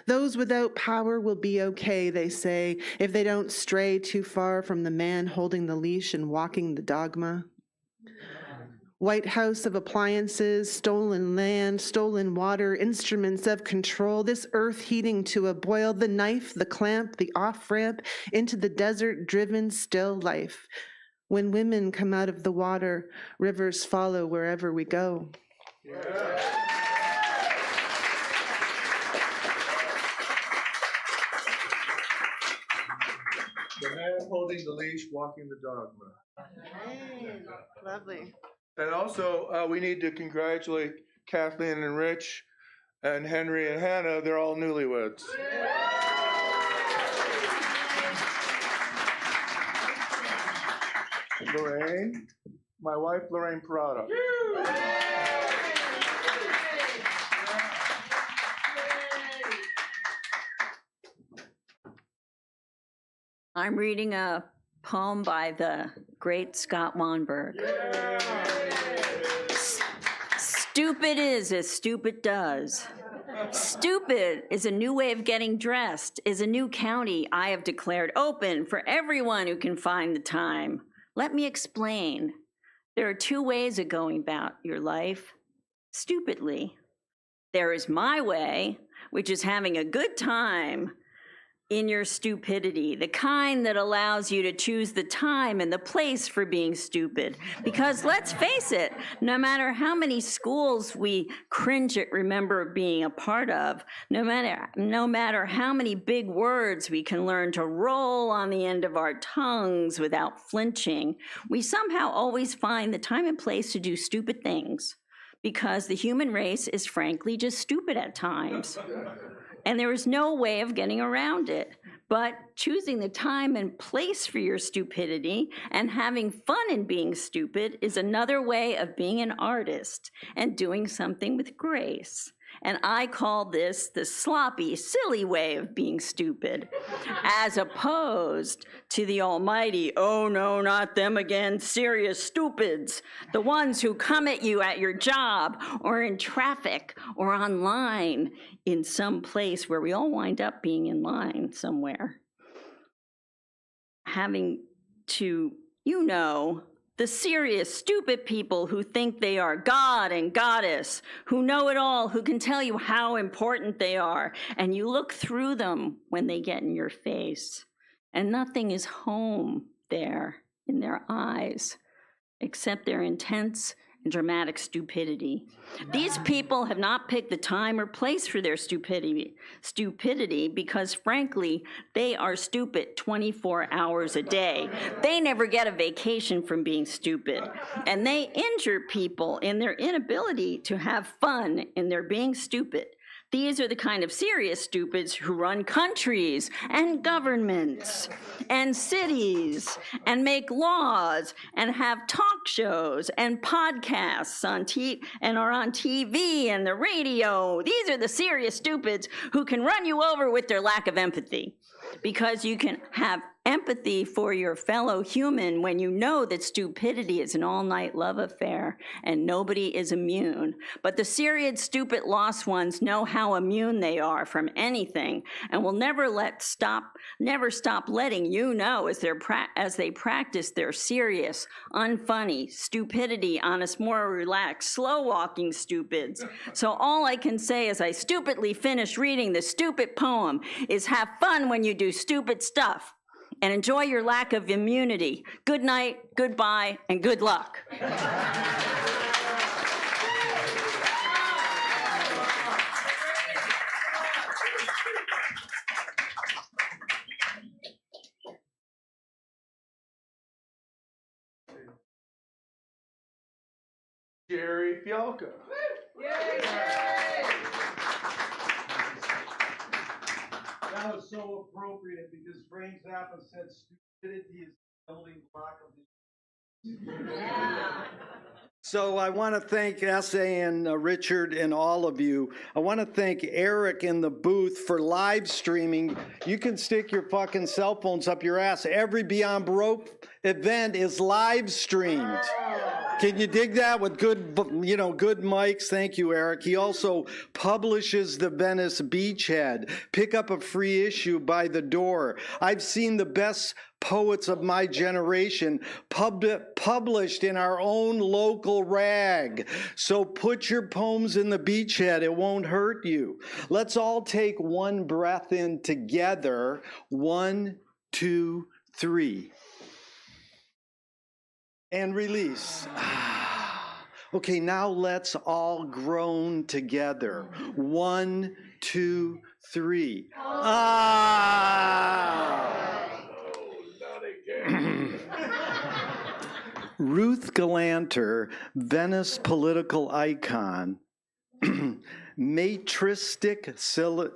Those without power will be okay, they say, if they don't stray too far from the man holding the leash and walking the dogma. White House of appliances, stolen land, stolen water, instruments of control, this earth heating to a boil, the knife, the clamp, the off-ramp into the desert-driven still life. When women come out of the water, rivers follow wherever we go. The man holding the leash, walking the dogma. Hey, lovely. And also, we need to congratulate Kathleen and Rich and Henry and Hannah. They're all newlyweds. Lorraine, my wife, Lorraine Parada. I'm reading a poem by the great Scott Weinberg. Stupid is as stupid does. Stupid is a new way of getting dressed, is a new county I have declared open for everyone who can find the time. Let me explain. There are two ways of going about your life, stupidly. There is my way, which is having a good time in your stupidity, the kind that allows you to choose the time and the place for being stupid. Because let's face it, no matter how many schools we cringe at remember being a part of, no matter how many big words we can learn to roll on the end of our tongues without flinching, we somehow always find the time and place to do stupid things. Because the human race is frankly just stupid at times. And there is no way of getting around it. But choosing the time and place for your stupidity and having fun in being stupid is another way of being an artist and doing something with grace. And I call this the sloppy, silly way of being stupid, as opposed to the almighty, oh no, not them again, serious stupids, the ones who come at you at your job or in traffic or online in some place where we all wind up being in line somewhere. Having to, the serious, stupid people who think they are God and Goddess, who know it all, who can tell you how important they are, and you look through them when they get in your face, and nothing is home there in their eyes except their intense and dramatic stupidity. These people have not picked the time or place for their stupidity because, frankly, they are stupid 24 hours a day. They never get a vacation from being stupid, and they injure people in their inability to have fun in their being stupid. These are the kind of serious stupids who run countries and governments and cities and make laws and have talk shows and podcasts and are on TV and the radio. These are the serious stupids who can run you over with their lack of empathy, because you can have empathy for your fellow human when you know that stupidity is an all-night love affair and nobody is immune. But the serious, stupid, lost ones know how immune they are from anything and will never stop letting you know as they practice their serious, unfunny stupidity on us more relaxed, slow-walking stupids. So all I can say as I stupidly finish reading the stupid poem is have fun when you do stupid stuff and enjoy your lack of immunity. Good night, goodbye, and good luck. Jerry Fialka. That was so appropriate because Frank Zappa said stupidity is the building block of the. So I want to thank S.A. and Richard and all of you. I want to thank Eric in the booth for live streaming. You can stick your fucking cell phones up your ass. Every Beyond Broke event is live streamed. Can you dig that with good, good mics? Thank you, Eric. He also publishes the Venice Beachhead. Pick up a free issue by the door. I've seen the best poets of my generation published in our own local rag. So put your poems in the Beachhead. It won't hurt you. Let's all take one breath in together. 1, 2, 3. And release. Okay, now let's all groan together. 1, 2, 3. Ruth Galanter, Venice political icon, matristic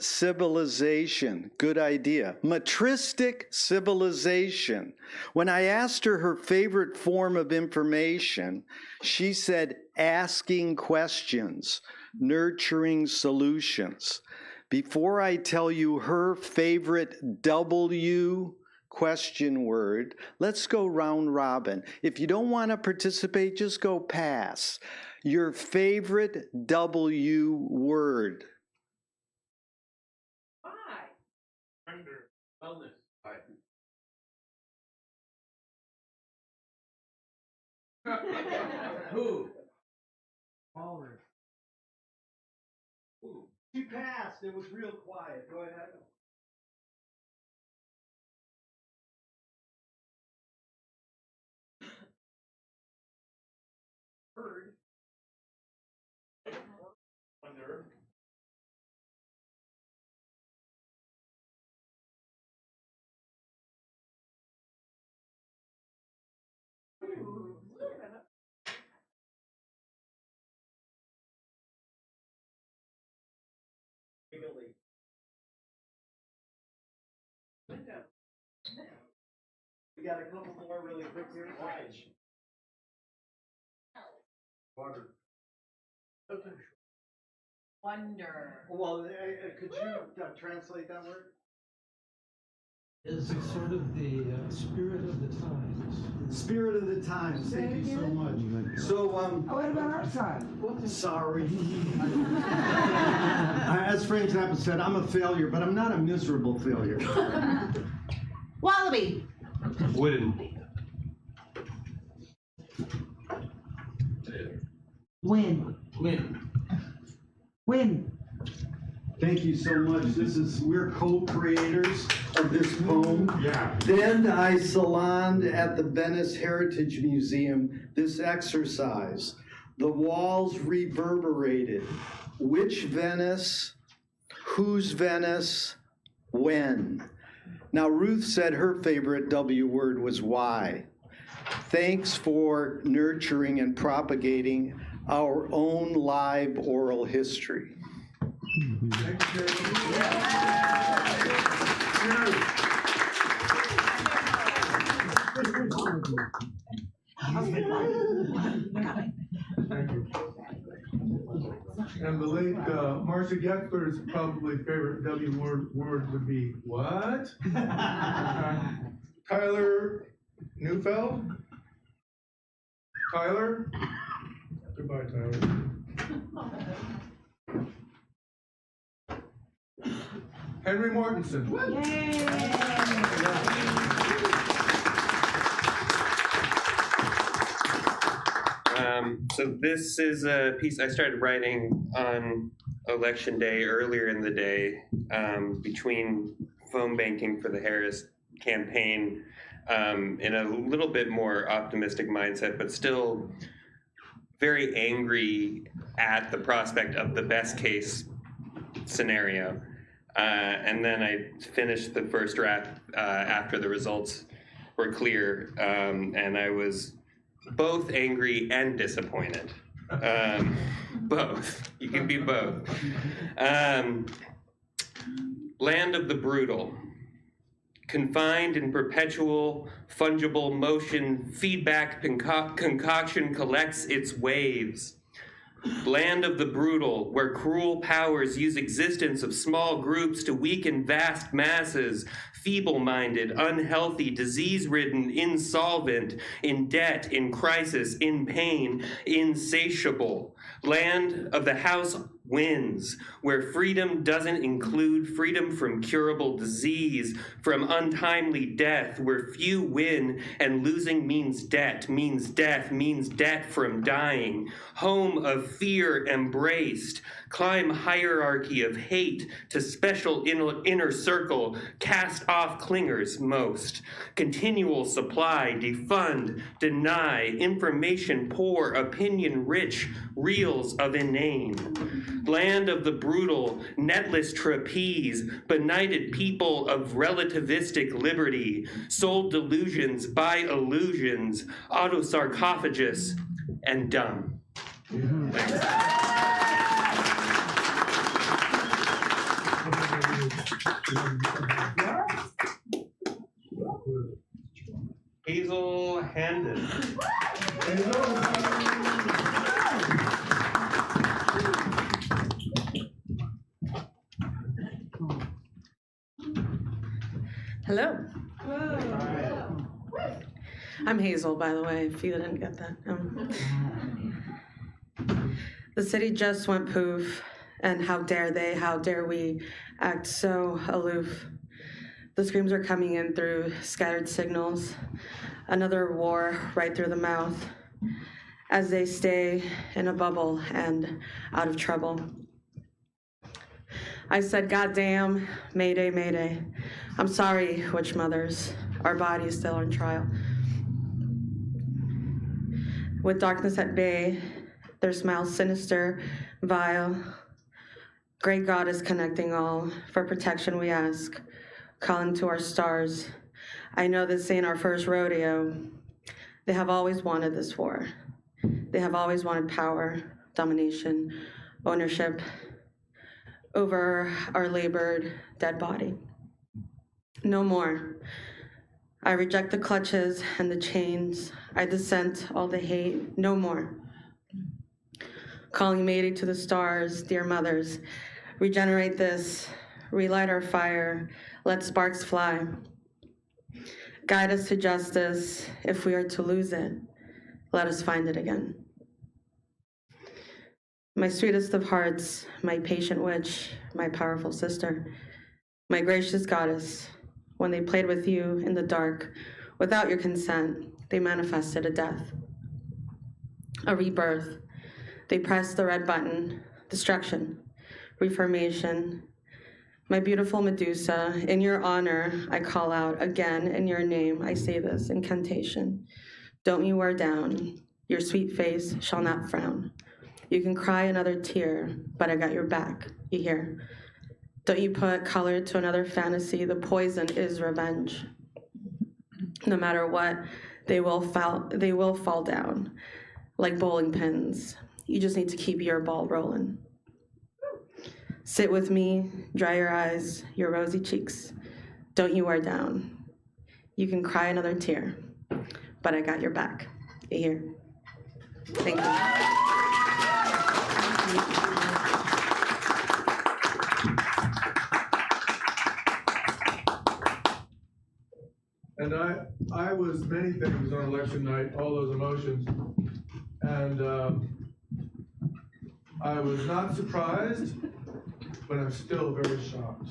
civilization. Good idea. Matristic civilization. When I asked her favorite form of information, she said asking questions, nurturing solutions. Before I tell you her favorite W question word, let's go round robin. If you don't want to participate, just go pass. Your favorite W word. Why? Wellness. Who? Caller. Who? She passed. It was real quiet. Go ahead. Heard. Wonder. We got a couple more really quick here. Water. Wonder. Well, could you translate that word? Is sort of the spirit of the times. Spirit of the times. Thank you so much. So, what about our time? Sorry. As Frank Zappa said, I'm a failure, but I'm not a miserable failure. Wallaby. Win. Win. Win. Win. Thank you so much. We're co-creators of this poem. Yeah. Then I saloned at the Venice Heritage Museum this exercise. The walls reverberated. Which Venice? Whose Venice? When? Now, Ruth said her favorite W word was why. Thanks for nurturing and propagating our own live oral history. And the late Marcia Getzler's probably favorite W word would be what? Tyler Neufeld? Tyler? Goodbye, Tyler. Henry Mortensen. So this is a piece I started writing on election day, earlier in the day, between phone banking for the Harris campaign, in a little bit more optimistic mindset, but still very angry at the prospect of the best case scenario. And then I finished the first draft after the results were clear, and I was both angry and disappointed. Both. You can be both. Land of the brutal. Confined in perpetual, fungible motion, feedback concoction collects its waves. Land of the brutal, where cruel powers use existence of small groups to weaken vast masses, feeble-minded, unhealthy, disease-ridden, insolvent, in debt, in crisis, in pain, insatiable. Land of the house wins, where freedom doesn't include freedom from curable disease, from untimely death, where few win and losing means death from dying. Home of fear embraced, climb hierarchy of hate to special inner circle, cast off clingers most. Continual supply, defund, deny, information poor, opinion rich, reels of inane. Land of the brutal, netless trapeze, benighted people of relativistic liberty, sold delusions by illusions, autosarcophagus, and dumb. Hazel Handed. Hello. I'm Hazel, by the way, if you didn't get that. The city just went poof, and how dare we act so aloof. The screams are coming in through scattered signals, another war right through the mouth, as they stay in a bubble and out of trouble. I said, goddamn, mayday, mayday. I'm sorry, witch mothers, our body is still on trial. With darkness at bay, their smiles sinister, vile. Great God is connecting all. For protection we ask, calling to our stars. I know this ain't our first rodeo. They have always wanted this war. They have always wanted power, domination, ownership over our labored dead body. No more. I reject the clutches and the chains. I dissent all the hate. No more. Calling Mayday to the stars, dear mothers, regenerate this, relight our fire, let sparks fly. Guide us to justice. If we are to lose it, let us find it again. My sweetest of hearts, my patient witch, my powerful sister, my gracious goddess, when they played with you in the dark, without your consent, they manifested a death, a rebirth. They pressed the red button, destruction, reformation. My beautiful Medusa, in your honor, I call out again in your name, I say this incantation. Don't you wear down, your sweet face shall not frown. You can cry another tear, but I got your back, you hear? Don't you put color to another fantasy, the poison is revenge. No matter what, they will fall down like bowling pins. You just need to keep your ball rolling. Sit with me, dry your eyes, your rosy cheeks. Don't you wear down. You can cry another tear, but I got your back, you hear? Thank you. And I was many things on election night, all those emotions. And I was not surprised, but I'm still very shocked.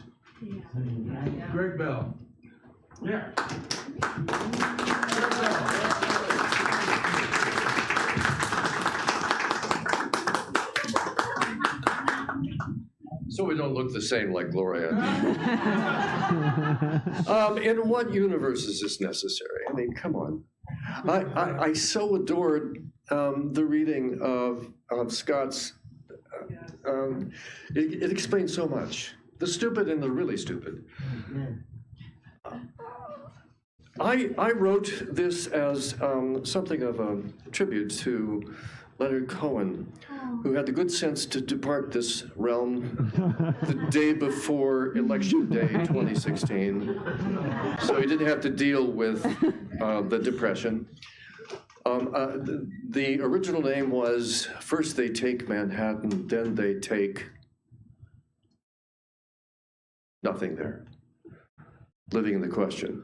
Greg Bell. Yeah. Greg Bell. So we don't look the same like Gloria. In what universe is this necessary? I mean, come on. I so adored the reading of Scott's. It explains so much. The stupid and the really stupid. I wrote this as something of a tribute to Leonard Cohen, who had the good sense to depart this realm the day before Election Day 2016, so he didn't have to deal with the Depression. The original name was First They Take Manhattan, Then They Take Nothing There. Living in the Question.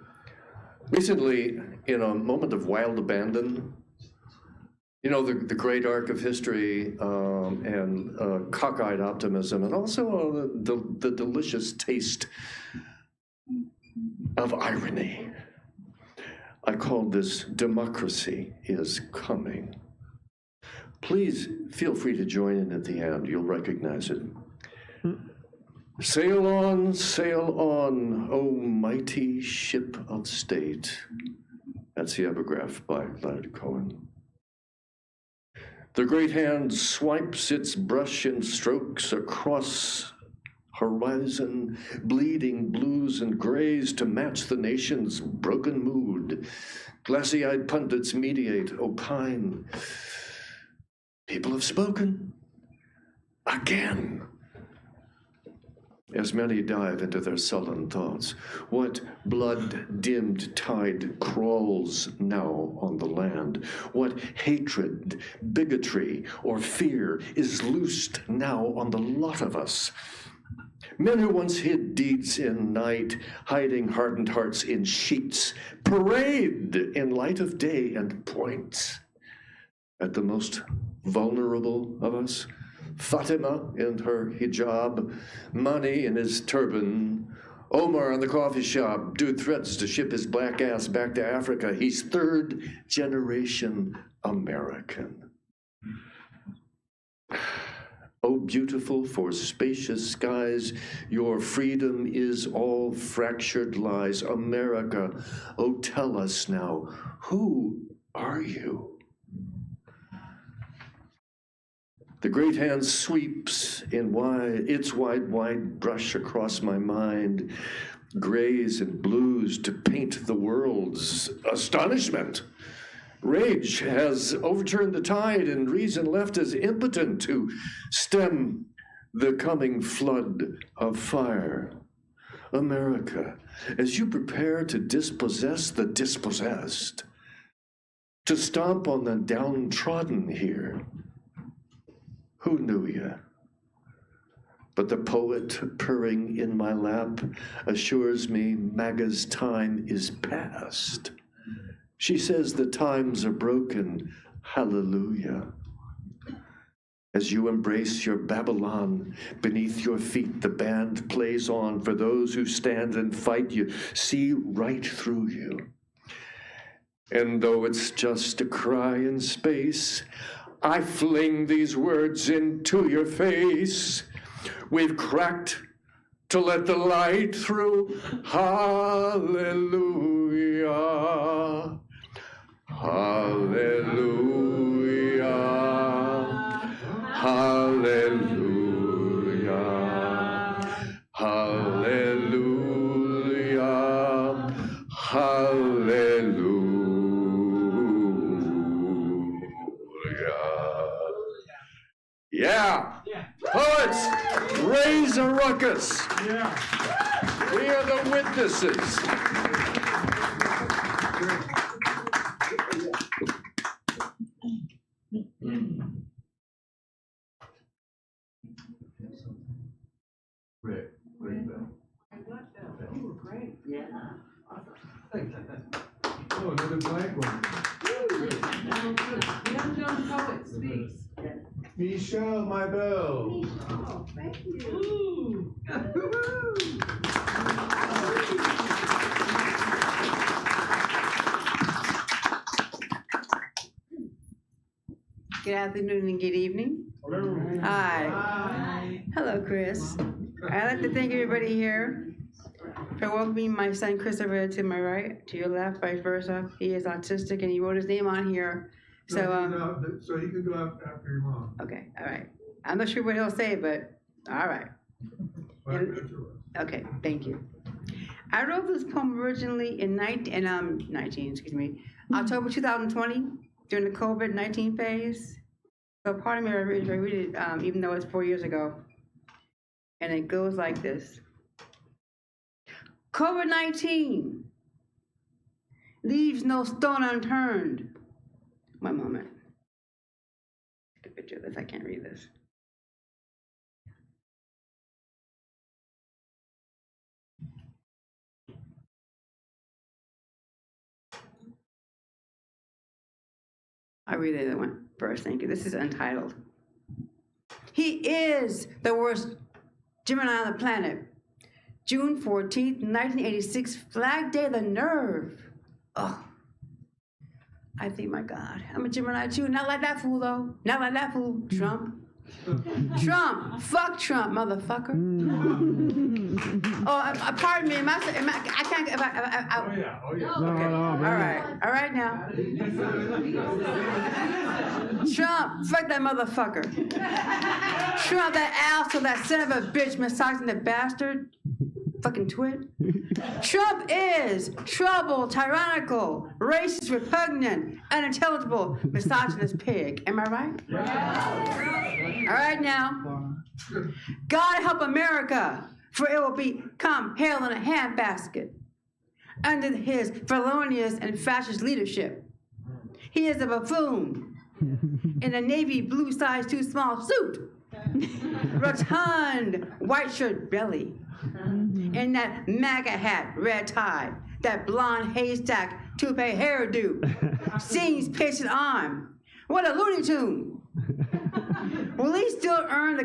Recently, in a moment of wild abandon, you know, the great arc of history and cockeyed optimism, and also the delicious taste of irony. I called this Democracy is Coming. Please feel free to join in at the end. You'll recognize it. Sail on, O mighty ship of state. That's the epigraph by Leonard Cohen. The great hand swipes its brush in strokes across horizon, bleeding blues and grays to match the nation's broken mood. Glassy-eyed pundits mediate, opine. People have spoken. Again. As many dive into their sullen thoughts, what blood-dimmed tide crawls now on the land? What hatred, bigotry, or fear is loosed now on the lot of us? Men who once hid deeds in night, hiding hardened hearts in sheets, parade in light of day and point at the most vulnerable of us. Fatima in her hijab, Mani in his turban, Omar in the coffee shop. Dude threatens to ship his black ass back to Africa. He's third generation American. Oh, beautiful for spacious skies, your freedom is all fractured lies. America, oh, tell us now, who are you? The great hand sweeps in its wide brush across my mind, grays and blues to paint the world's astonishment. Rage has overturned the tide, and reason left us impotent to stem the coming flood of fire. America, as you prepare to dispossess the dispossessed, to stomp on the downtrodden here, who knew ya? But the poet purring in my lap assures me MAGA's time is past. She says the times are broken, hallelujah. As you embrace your Babylon, beneath your feet the band plays on. For those who stand and fight you, see right through you. And though it's just a cry in space, I fling these words into your face. We've cracked to let the light through. Hallelujah. Hallelujah. Hallelujah. Hallelujah. Hallelujah. Yeah. Poets, raise a ruckus. Yeah. We are the witnesses. Great, Bell. I love that. You were great. Yeah. Awesome. Thanks. Michelle, my belle. Oh, thank you. Good afternoon and good evening. Hello. Hi. Hello, Chris. I'd like to thank everybody here for welcoming my son Christopher to my right, to your left, vice versa. He is autistic and he wrote his name on here. So, So he can go after your mom. okay, all right. I'm not sure what he'll say, but all right. Okay, thank you. I wrote this poem originally in October 2020 during the COVID-19 phase. So pardon me if I read it, even though it's 4 years ago. And it goes like this. COVID-19 leaves no stone unturned. One moment. Take a picture of this, I can't read this. I'll read the other one first, thank you. This is untitled. He is the worst Gemini on the planet. June 14th, 1986, Flag Day, the nerve. Oh, I think, my God, I'm a Gemini too. Not like that fool, though. Not like that fool. Trump. Trump. Fuck Trump, motherfucker. Pardon me. I can't. Oh, yeah. Okay. All right now. Trump, fuck that motherfucker. Trump, that asshole, that son of a bitch, misogynist bastard. Fucking twit. Trump is trouble, tyrannical, racist, repugnant, unintelligible, misogynist pig. Am I right? All right now. God help America, for it will become hell in a handbasket under his felonious and fascist leadership. He is a buffoon in a navy blue size too small suit, rotund white shirt belly, and that MAGA hat, red tie, that blonde haystack toupee hairdo, sings patient arm. What a Looney Tune! Will he still earn the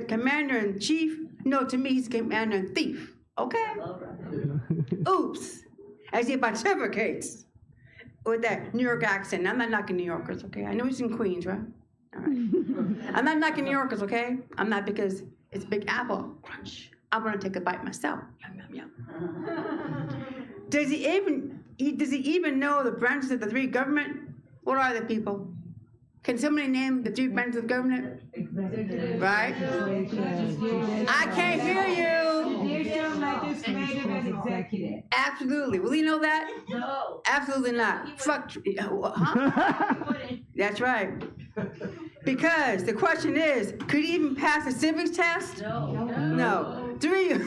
commander-in-chief? No, to me, he's commander-in-thief. Okay? Oops. As he pontificates with that New York accent. I'm not knocking New Yorkers, okay? I know he's in Queens, right? All right. I'm not knocking New Yorkers, okay? I'm not, because it's Big Apple. Crunch. I want to take a bite myself. Yum, yum, yum. Does he even know the branches of the three government? What are the people? Can somebody name the three branches of government? Executive. Right? I can't hear you. Judicial, legislative, and executive. Absolutely. Will he know that? No. Absolutely not. Fuck. Huh? That's right. Because the question is, could he even pass the civics test? No. Three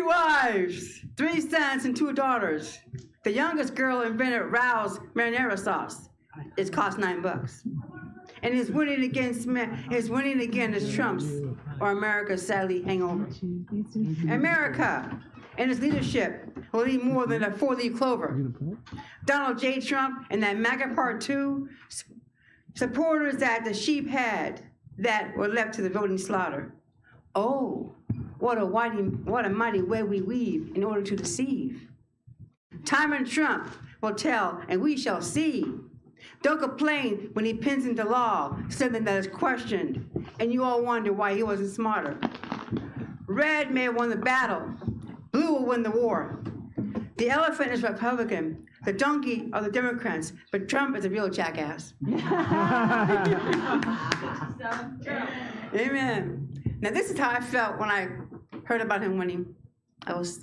wives, 3 sons, and 2 daughters. The youngest girl invented Rao's marinara sauce. It cost $9. And is winning again as Trump's or America's sadly hangover. America and its leadership will need more than a 4-leaf clover. Donald J. Trump and that MAGA Part 2, supporters that the sheep had that were left to the voting slaughter. Oh, what a mighty web we weave in order to deceive. Time and Trump will tell, and we shall see. Don't complain when he pins into law something that is questioned, and you all wonder why he wasn't smarter. Red may have won the battle. Blue will win the war. The elephant is Republican. The donkey are the Democrats, but Trump is a real jackass. Amen. Now, this is how I felt when I heard about him winning. I was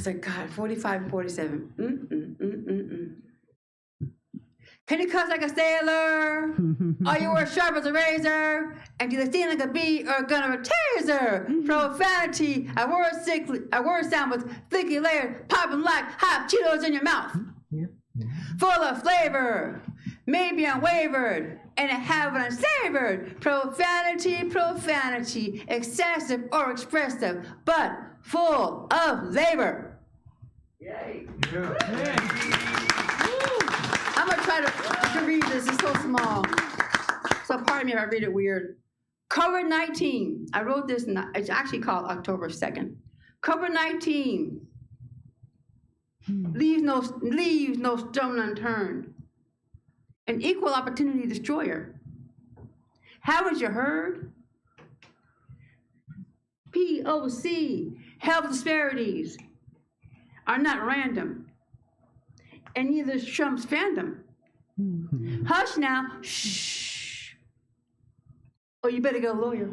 like, God, 45 and 47. Can you cuss like a sailor? Are you as sharp as a razor? And do you sting like a bee or a gun or a taser? Profanity, a word sound with thickly layered, popping like hot Cheetos in your mouth. Full of flavor, maybe unwavered, and it haven't unsavored. Profanity, excessive or expressive, but full of labor. Yay. Yeah. I'm gonna try to read this. It's so small. So pardon me if I read it weird. COVID-19. I wrote this, it's actually called October 2nd. COVID-19 leaves no stone unturned. An equal opportunity destroyer. Haven't you heard? POC, health disparities are not random, and neither is Trump's fandom. Hush now, shh. Oh, you better get a lawyer.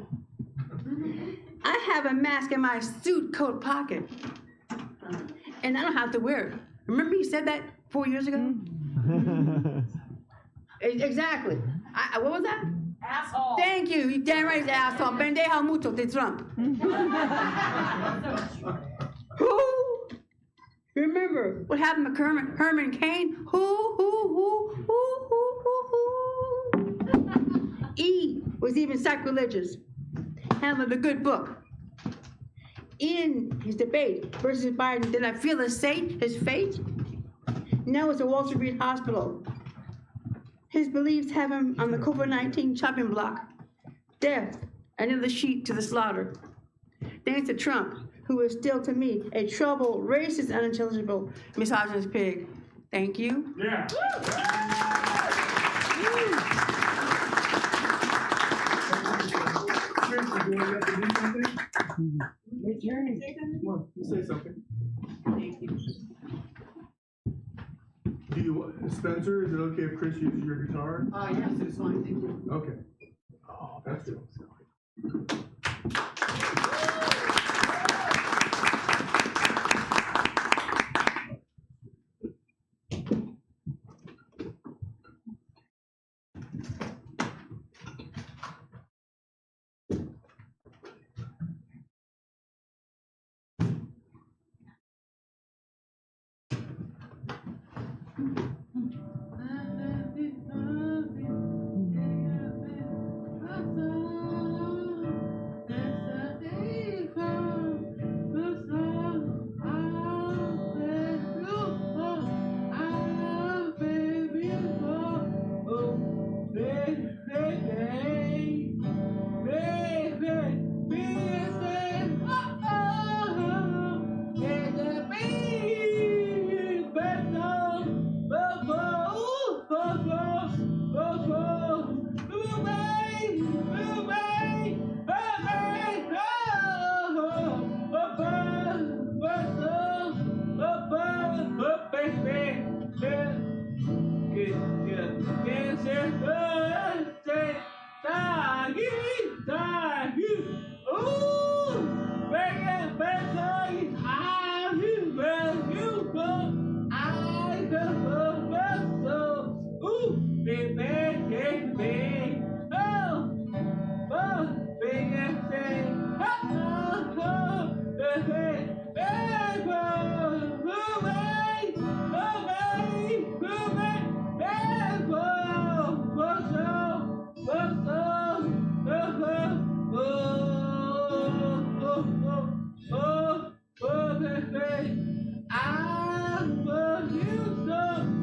I have a mask in my suit coat pocket, and I don't have to wear it. Remember you said that 4 years ago? Exactly. What was that? Asshole. Thank you. You damn right, asshole. Pendeja mucho de Trump. Who? Remember what happened to Herman Cain? Who? E was even sacrilegious. Handled a good book. In his debate versus Biden, did I feel his fate? Now it's a Walter Reed Hospital. His beliefs have him on the COVID-19 chopping block. Death, another sheep to the slaughter. Thanks to Trump, who is still to me a troubled, racist, unintelligible, misogynist pig. Thank you. Yeah. Say something. Do you, Spencer, is it okay if Chris uses your guitar? Yes, it's fine, thank you. Okay. Oh, that's good.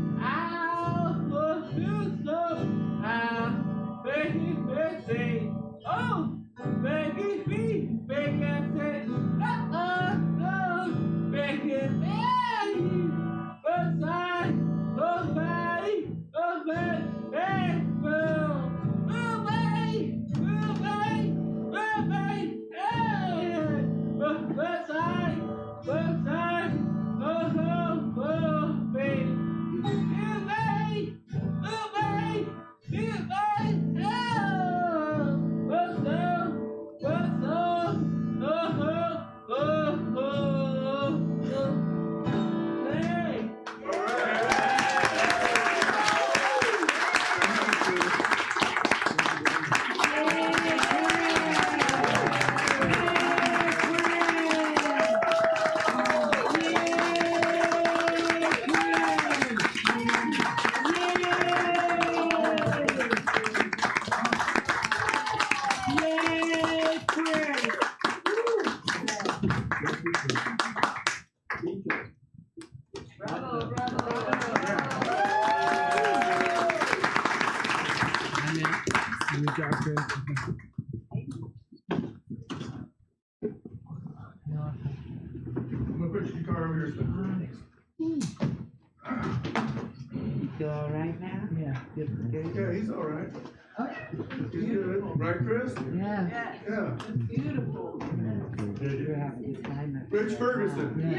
I love you so. Good job, Chris. I'm gonna put your guitar over here. You all right now? Yeah. Yeah, he's all right. He's good. Right, Chris? Yeah. Yeah. Beautiful. You're having a good time. Rich Ferguson.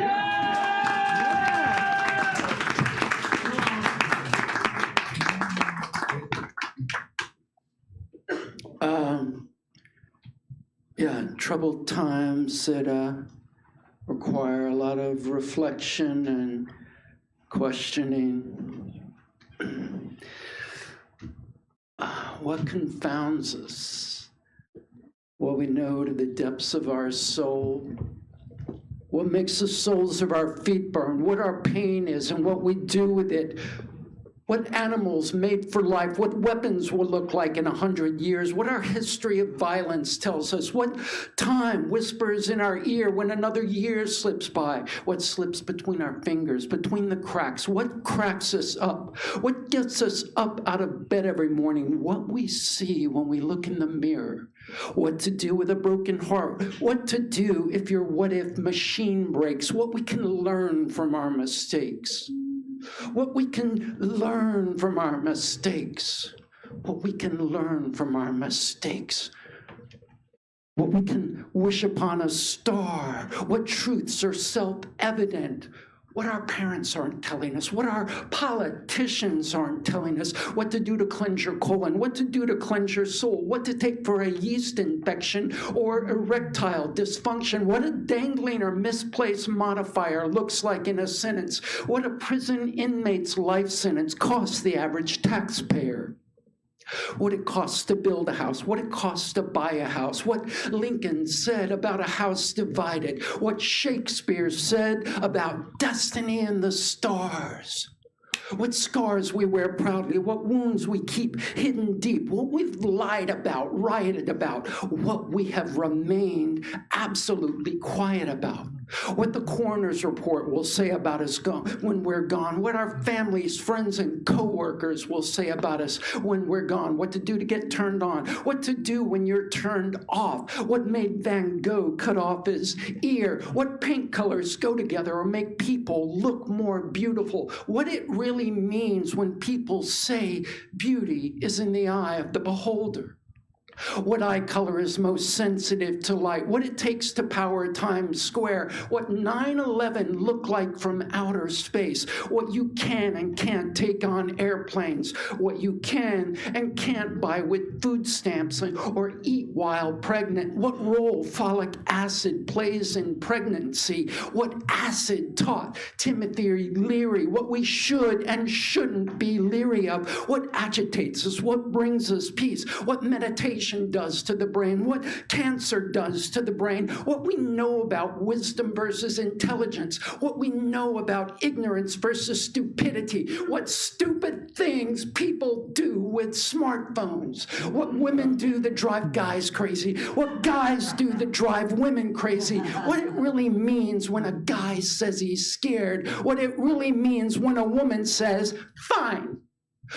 Yeah, troubled times that require a lot of reflection and questioning. What confounds us? What we know to the depths of our soul? What makes the soles of our feet burn? What our pain is and what we do with it? What animals made for life, what weapons will look like in 100 years, what our history of violence tells us, what time whispers in our ear when another year slips by, what slips between our fingers, between the cracks, what cracks us up, what gets us up out of bed every morning, what we see when we look in the mirror, what to do with a broken heart, what to do if your what-if machine breaks, what we can learn from our mistakes. What we can learn from our mistakes. What we can learn from our mistakes. What we can wish upon a star. What truths are self-evident. What our parents aren't telling us. What our politicians aren't telling us. What to do to cleanse your colon. What to do to cleanse your soul. What to take for a yeast infection or erectile dysfunction. What a dangling or misplaced modifier looks like in a sentence. What a prison inmate's life sentence costs the average taxpayer. What it costs to build a house, what it costs to buy a house, what Lincoln said about a house divided, what Shakespeare said about destiny and the stars, what scars we wear proudly, what wounds we keep hidden deep, what we've lied about, rioted about, what we have remained absolutely quiet about. What the coroner's report will say about us when we're gone, what our families, friends, and co-workers will say about us when we're gone, what to do to get turned on, what to do when you're turned off, what made Van Gogh cut off his ear, what paint colors go together or make people look more beautiful, what it really means when people say beauty is in the eye of the beholder. What eye color is most sensitive to light, what it takes to power Times Square, what 9/11 looked like from outer space, what you can and can't take on airplanes, what you can and can't buy with food stamps or eat while pregnant, what role folic acid plays in pregnancy, what acid taught Timothy Leary, what we should and shouldn't be leery of, what agitates us, what brings us peace, what meditation does to the brain, what cancer does to the brain, what we know about wisdom versus intelligence, what we know about ignorance versus stupidity, what stupid things people do with smartphones, what women do that drive guys crazy, what guys do that drive women crazy, what it really means when a guy says he's scared, what it really means when a woman says, fine.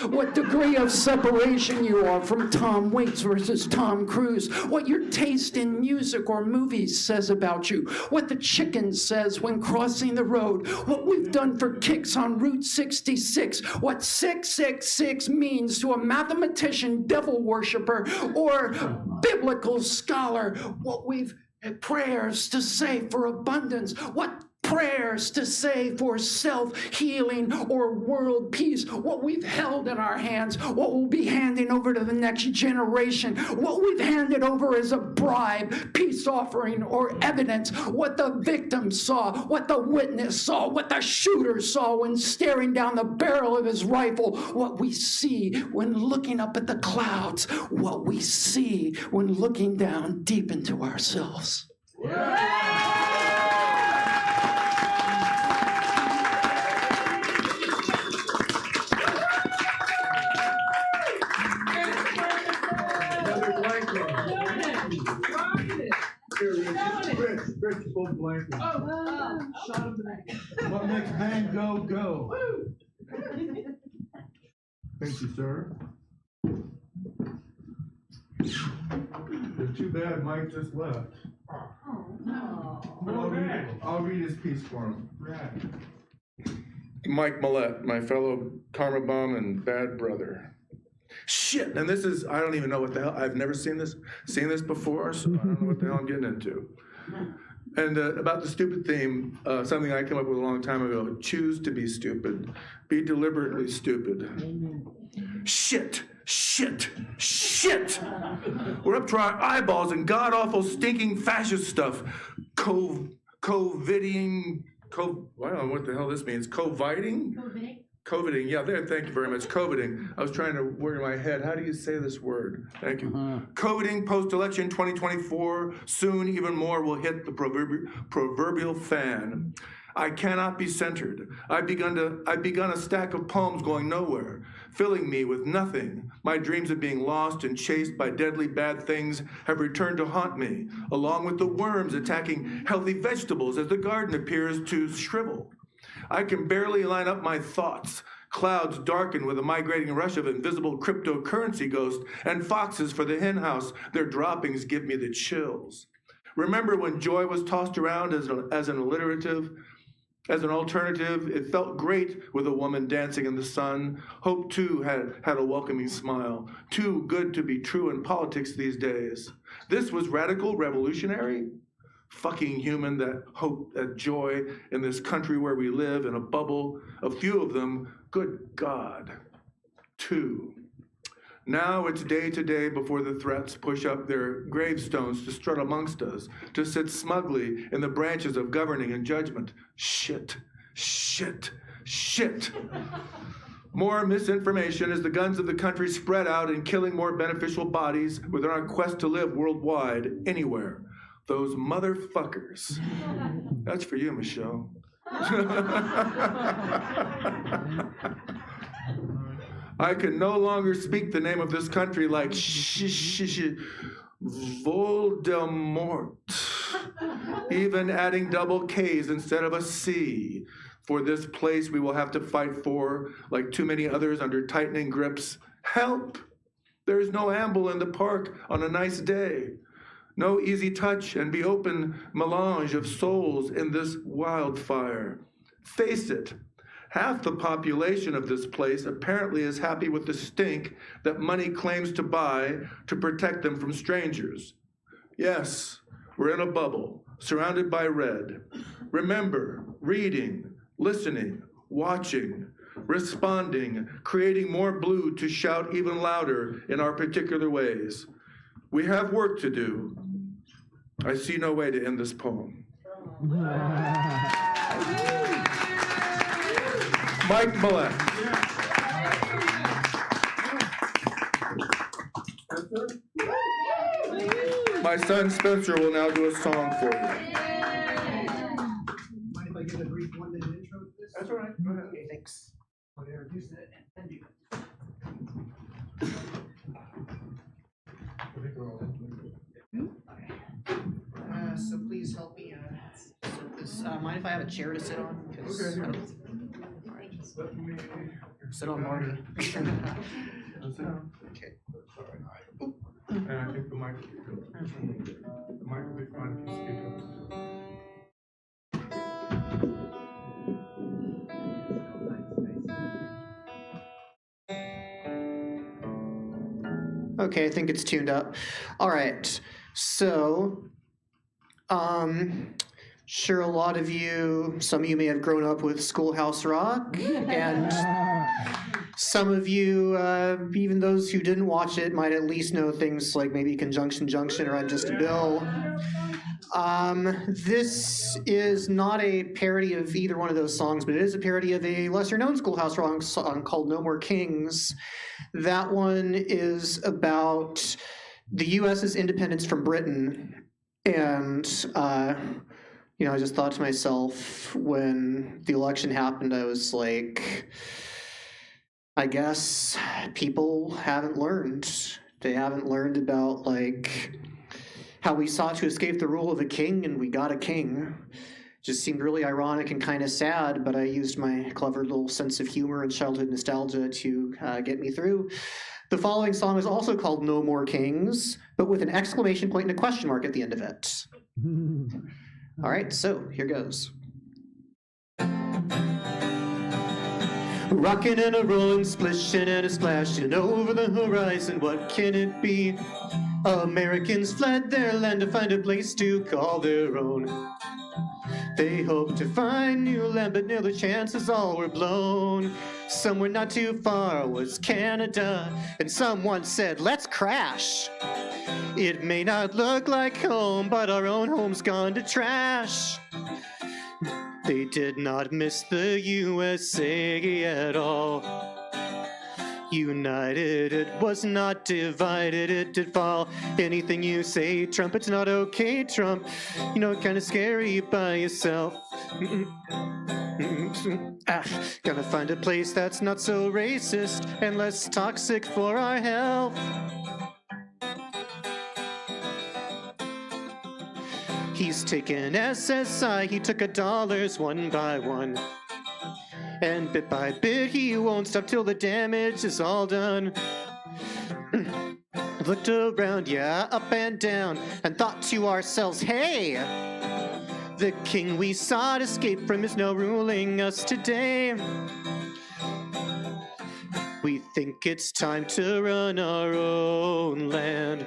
What degree of separation you are from Tom Waits versus Tom Cruise, what your taste in music or movies says about you, what the chicken says when crossing the road, what we've done for kicks on Route 66, what 666 means to a mathematician, devil worshiper, or biblical scholar, what we've prayers to say for abundance, what prayers to say for self-healing or world peace, what we've held in our hands, what we'll be handing over to the next generation, what we've handed over as a bribe, peace offering, or evidence, what the victim saw, what the witness saw, what the shooter saw when staring down the barrel of his rifle, what we see when looking up at the clouds, what we see when looking down deep into ourselves. Rich, both blankets. Shot him back. What makes Van Gogh go? Thank you, sir. Too bad Mike just left. Oh, no. I'll read his piece for him. Mike Millette, my fellow karma bum and bad brother. Shit, and this is, I don't even know what the hell, I've never seen this before, so I don't know what the hell I'm getting into. And about the stupid theme, something I came up with a long time ago, choose to be stupid. Be deliberately stupid. Shit, shit, shit! We're up to our eyeballs in god-awful, stinking fascist stuff. Coviding, I don't know what the hell this means. Coviding? Coviding, yeah, there, thank you very much. Coviding. I was trying to word in my head, how do you say this word? Thank you. Coviding post-election 2024, soon even more will hit the proverbial fan. I cannot be centered. I've begun a stack of poems going nowhere, filling me with nothing. My dreams of being lost and chased by deadly bad things have returned to haunt me, along with the worms attacking healthy vegetables as the garden appears to shrivel. I can barely line up my thoughts. Clouds darken with a migrating rush of invisible cryptocurrency ghosts and foxes for the hen house. Their droppings give me the chills. Remember when joy was tossed around as an alternative? It felt great with a woman dancing in the sun. Hope, too, had a welcoming smile. Too good to be true in politics these days. This was radical, revolutionary. Fucking human, that hope, that joy in this country where we live in a bubble, a few of them, good God. 2. Now it's day to day before the threats push up their gravestones to strut amongst us, to sit smugly in the branches of governing and judgment. Shit, shit, shit. More misinformation as the guns of the country spread out and killing more beneficial bodies within our quest to live worldwide, anywhere. Those motherfuckers. That's for you, Michelle. I can no longer speak the name of this country like Voldemort, even adding double K's instead of a C. For this place we will have to fight for, like too many others under tightening grips. Help! There's no amble in the park on a nice day. No easy touch and be open melange of souls in this wildfire. Face it, half the population of this place apparently is happy with the stink that money claims to buy to protect them from strangers. Yes, we're in a bubble, surrounded by red. Remember, reading, listening, watching, responding, creating more blue to shout even louder in our particular ways. We have work to do. I see no way to end this poem. Mike Millette. My son Spencer will now do a song for you. Mind if I give a brief 1-minute intro to this? That's all right. Go ahead. Okay, thanks. I'll introduce it and then do it. So please help me set this. Mind if I have a chair to sit on? Okay. All right. Sit on Marty. Okay. Sorry. And I think the mic will be good. The mic will be fine if you speak up. Okay, I think it's tuned up. All right. So, sure, a lot of you, some of you may have grown up with Schoolhouse Rock, and some of you, even those who didn't watch it, might at least know things like maybe Conjunction Junction or I'm Just a Bill. This is not a parody of either one of those songs, but it is a parody of a lesser-known Schoolhouse Rock song called No More Kings. That one is about the U.S.'s independence from Britain, and I just thought to myself when the election happened, I was like, I guess people haven't learned. They haven't learned about how we sought to escape the rule of a king and we got a king. Just seemed really ironic and kind of sad, but I used my clever little sense of humor and childhood nostalgia to get me through. The following song is also called No More Kings, but with an exclamation point and a question mark at the end of it. All right, so here goes. Rocking and a rolling, splishing and a splashing over the horizon, what can it be? Americans fled their land to find a place to call their own. They hoped to find new land, but now the chances all were blown. Somewhere not too far was Canada, and someone said, let's crash. It may not look like home, but our own home's gone to trash. They did not miss the USA at all. United, it was not divided, it did fall. Anything you say, Trump, it's not okay, Trump. You know, kind of scary by yourself. Gonna find a place that's not so racist and less toxic for our health. He's taken SSI, he took $1 one by one. And bit by bit he won't stop till the damage is all done. Looked around, yeah, up and down, and thought to ourselves, hey, the king we sought escape from is now ruling us today. We think it's time to run our own land.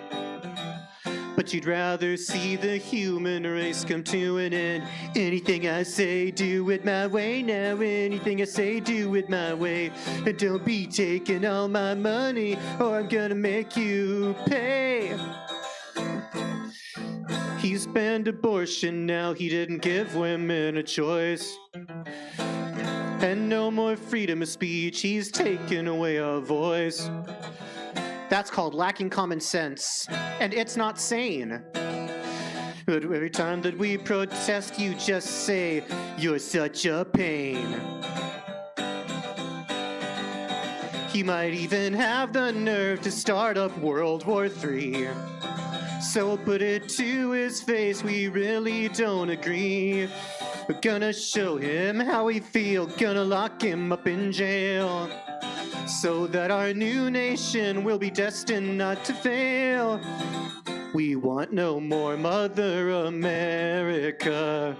But you'd rather see the human race come to an end. Anything I say, do it my way now. Anything I say, do it my way. And don't be taking all my money, or I'm gonna make you pay. He's banned abortion now, he didn't give women a choice. And no more freedom of speech, he's taken away our voice. That's called lacking common sense, and it's not sane. But every time that we protest, you just say, you're such a pain. He might even have the nerve to start up World War III. So we'll put it to his face, we really don't agree. We're gonna show him how we feel, gonna lock him up in jail. So that our new nation will be destined not to fail. We want no more Mother America.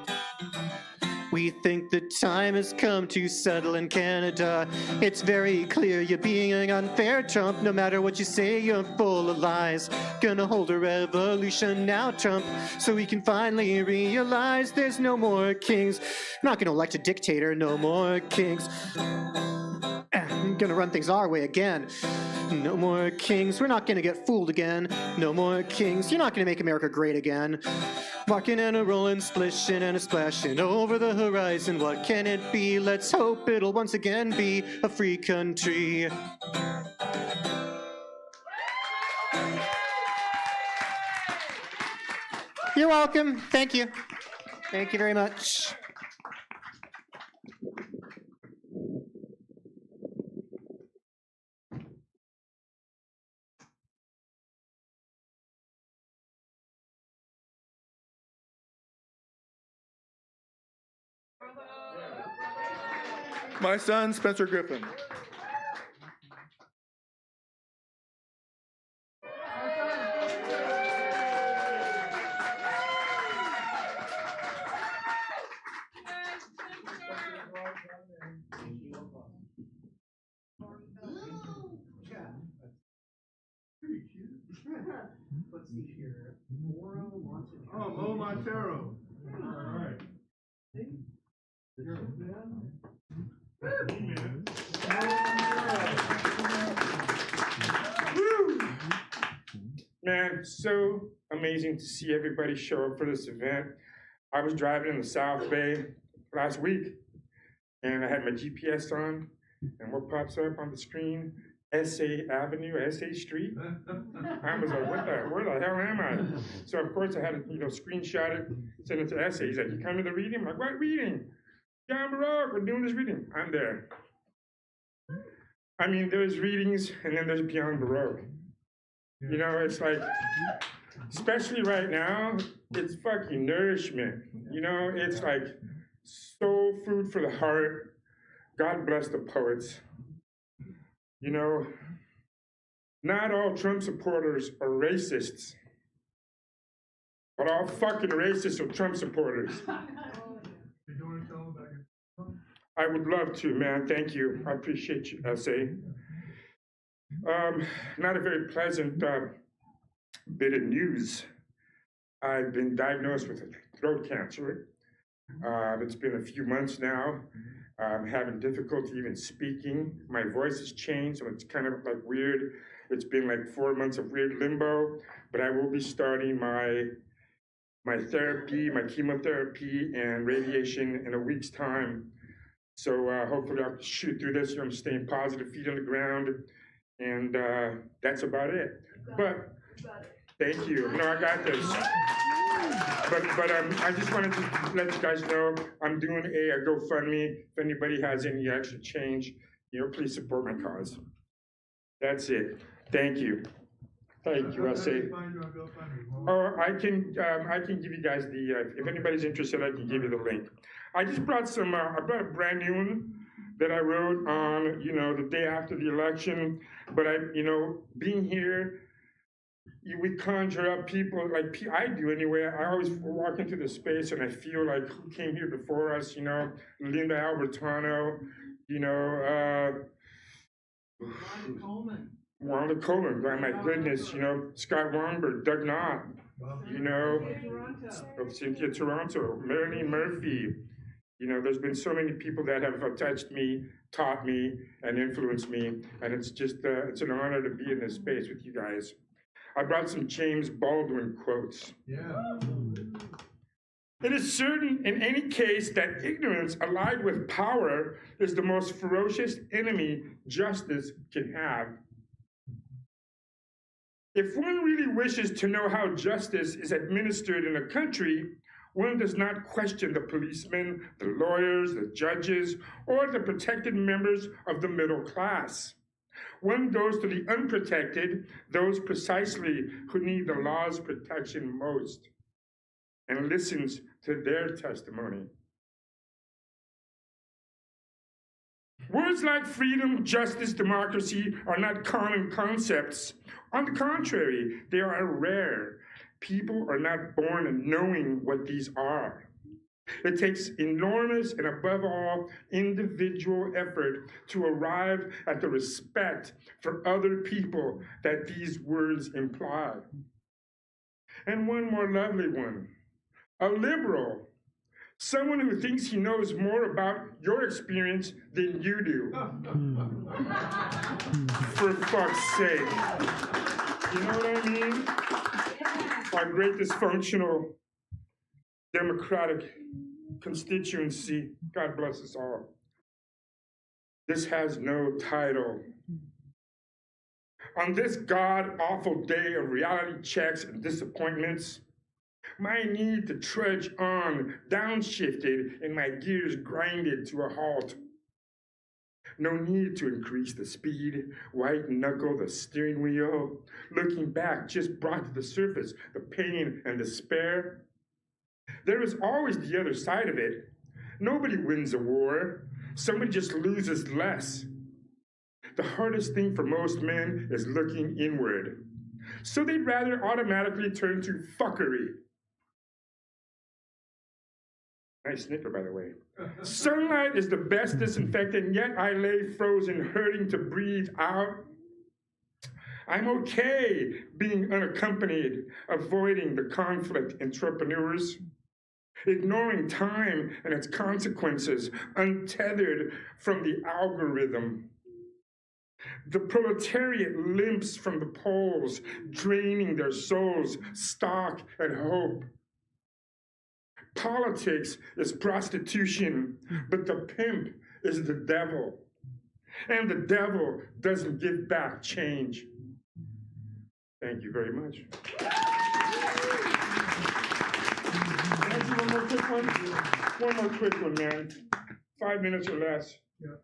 We think the time has come to settle in Canada. It's very clear you're being unfair, Trump. No matter what you say, you're full of lies. Gonna hold a revolution now, Trump, so we can finally realize there's no more kings. I'm not gonna elect a dictator, no more kings. I'm gonna run things our way again. No more kings, we're not gonna get fooled again. No more kings, you're not gonna make America great again. Rocking and a rolling, splishing and a splashing over the horizon, what can it be? Let's hope it'll once again be a free country. You're welcome, thank you. Thank you very much. My son, Spencer Griffin. Let's see here. Oh, Mo Montero. All right. Man, so amazing to see everybody show up for this event. I was driving in the South Bay last week, and I had my GPS on, and what pops up on the screen? SA Avenue, SA Street. I was like, where the hell am I? So of course I had to, screenshot it, send it to SA. He's like, you come to the reading? I'm like, what reading? John Baroque, we're doing this reading. I'm there. I mean, there's readings, and then there's Beyond Baroque. It's like, especially right now, it's fucking nourishment. It's like soul food for the heart. God bless the poets. Not all Trump supporters are racists, but all fucking racists are Trump supporters. I would love to, man. Thank you. I appreciate you, SA. Not a very pleasant bit of news. I've been diagnosed with throat cancer. It's been a few months now. I'm having difficulty even speaking. My voice has changed, so it's kind of like weird. It's been like 4 months of weird limbo, but I will be starting my therapy, my chemotherapy and radiation in a week's time. So hopefully I'll shoot through this. I'm staying positive, feet on the ground, and that's about it. But thank you. No, I got this. But I just wanted to let you guys know I'm doing a GoFundMe. If anybody has any extra change, please support my cause. That's it. Thank you. Thank you, SA. Oh, I can give you guys the, if anybody's interested, I can give you the link. I just brought some, I brought a brand new one that I wrote on, the day after the election. But being here, we conjure up people, like I do anyway. I always walk into the space and I feel like who came here before us, Linda Albertano, Wanda Coleman, my goodness, Scott Weinberg, Doug Knott, Cynthia Toronto, Marilyn Murphy. There's been so many people that have touched me, taught me, and influenced me, and it's just, it's an honor to be in this space with you guys. I brought some James Baldwin quotes. Yeah. It is certain in any case that ignorance allied with power is the most ferocious enemy justice can have. If one really wishes to know how justice is administered in a country, one does not question the policemen, the lawyers, the judges, or the protected members of the middle class. One goes to the unprotected, those precisely who need the law's protection most, and listens to their testimony. Words like freedom, justice, democracy are not common concepts. On the contrary, they are rare. People are not born knowing what these are. It takes enormous and above all, individual effort to arrive at the respect for other people that these words imply. And one more lovely one, a liberal, someone who thinks he knows more about your experience than you do. For fuck's sake. You know what I mean? Our great dysfunctional democratic constituency, God bless us all. This has no title. On this god-awful day of reality checks and disappointments, my need to trudge on downshifted and my gears grinded to a halt. No need to increase the speed, white knuckle the steering wheel. Looking back just brought to the surface the pain and despair. There is always the other side of it. Nobody wins a war. Somebody just loses less. The hardest thing for most men is looking inward. So they'd rather automatically turn to fuckery. Nice snicker, by the way. Sunlight is the best disinfectant, yet I lay frozen, hurting to breathe out. I'm okay being unaccompanied, avoiding the conflict entrepreneurs, ignoring time and its consequences, untethered from the algorithm. The proletariat limps from the polls, draining their souls, stock, and hope. Politics is prostitution, but the pimp is the devil. And the devil doesn't give back change. Thank you very much. Can I do one more quick one? One more quick one, man. 5 minutes or less. Yeah.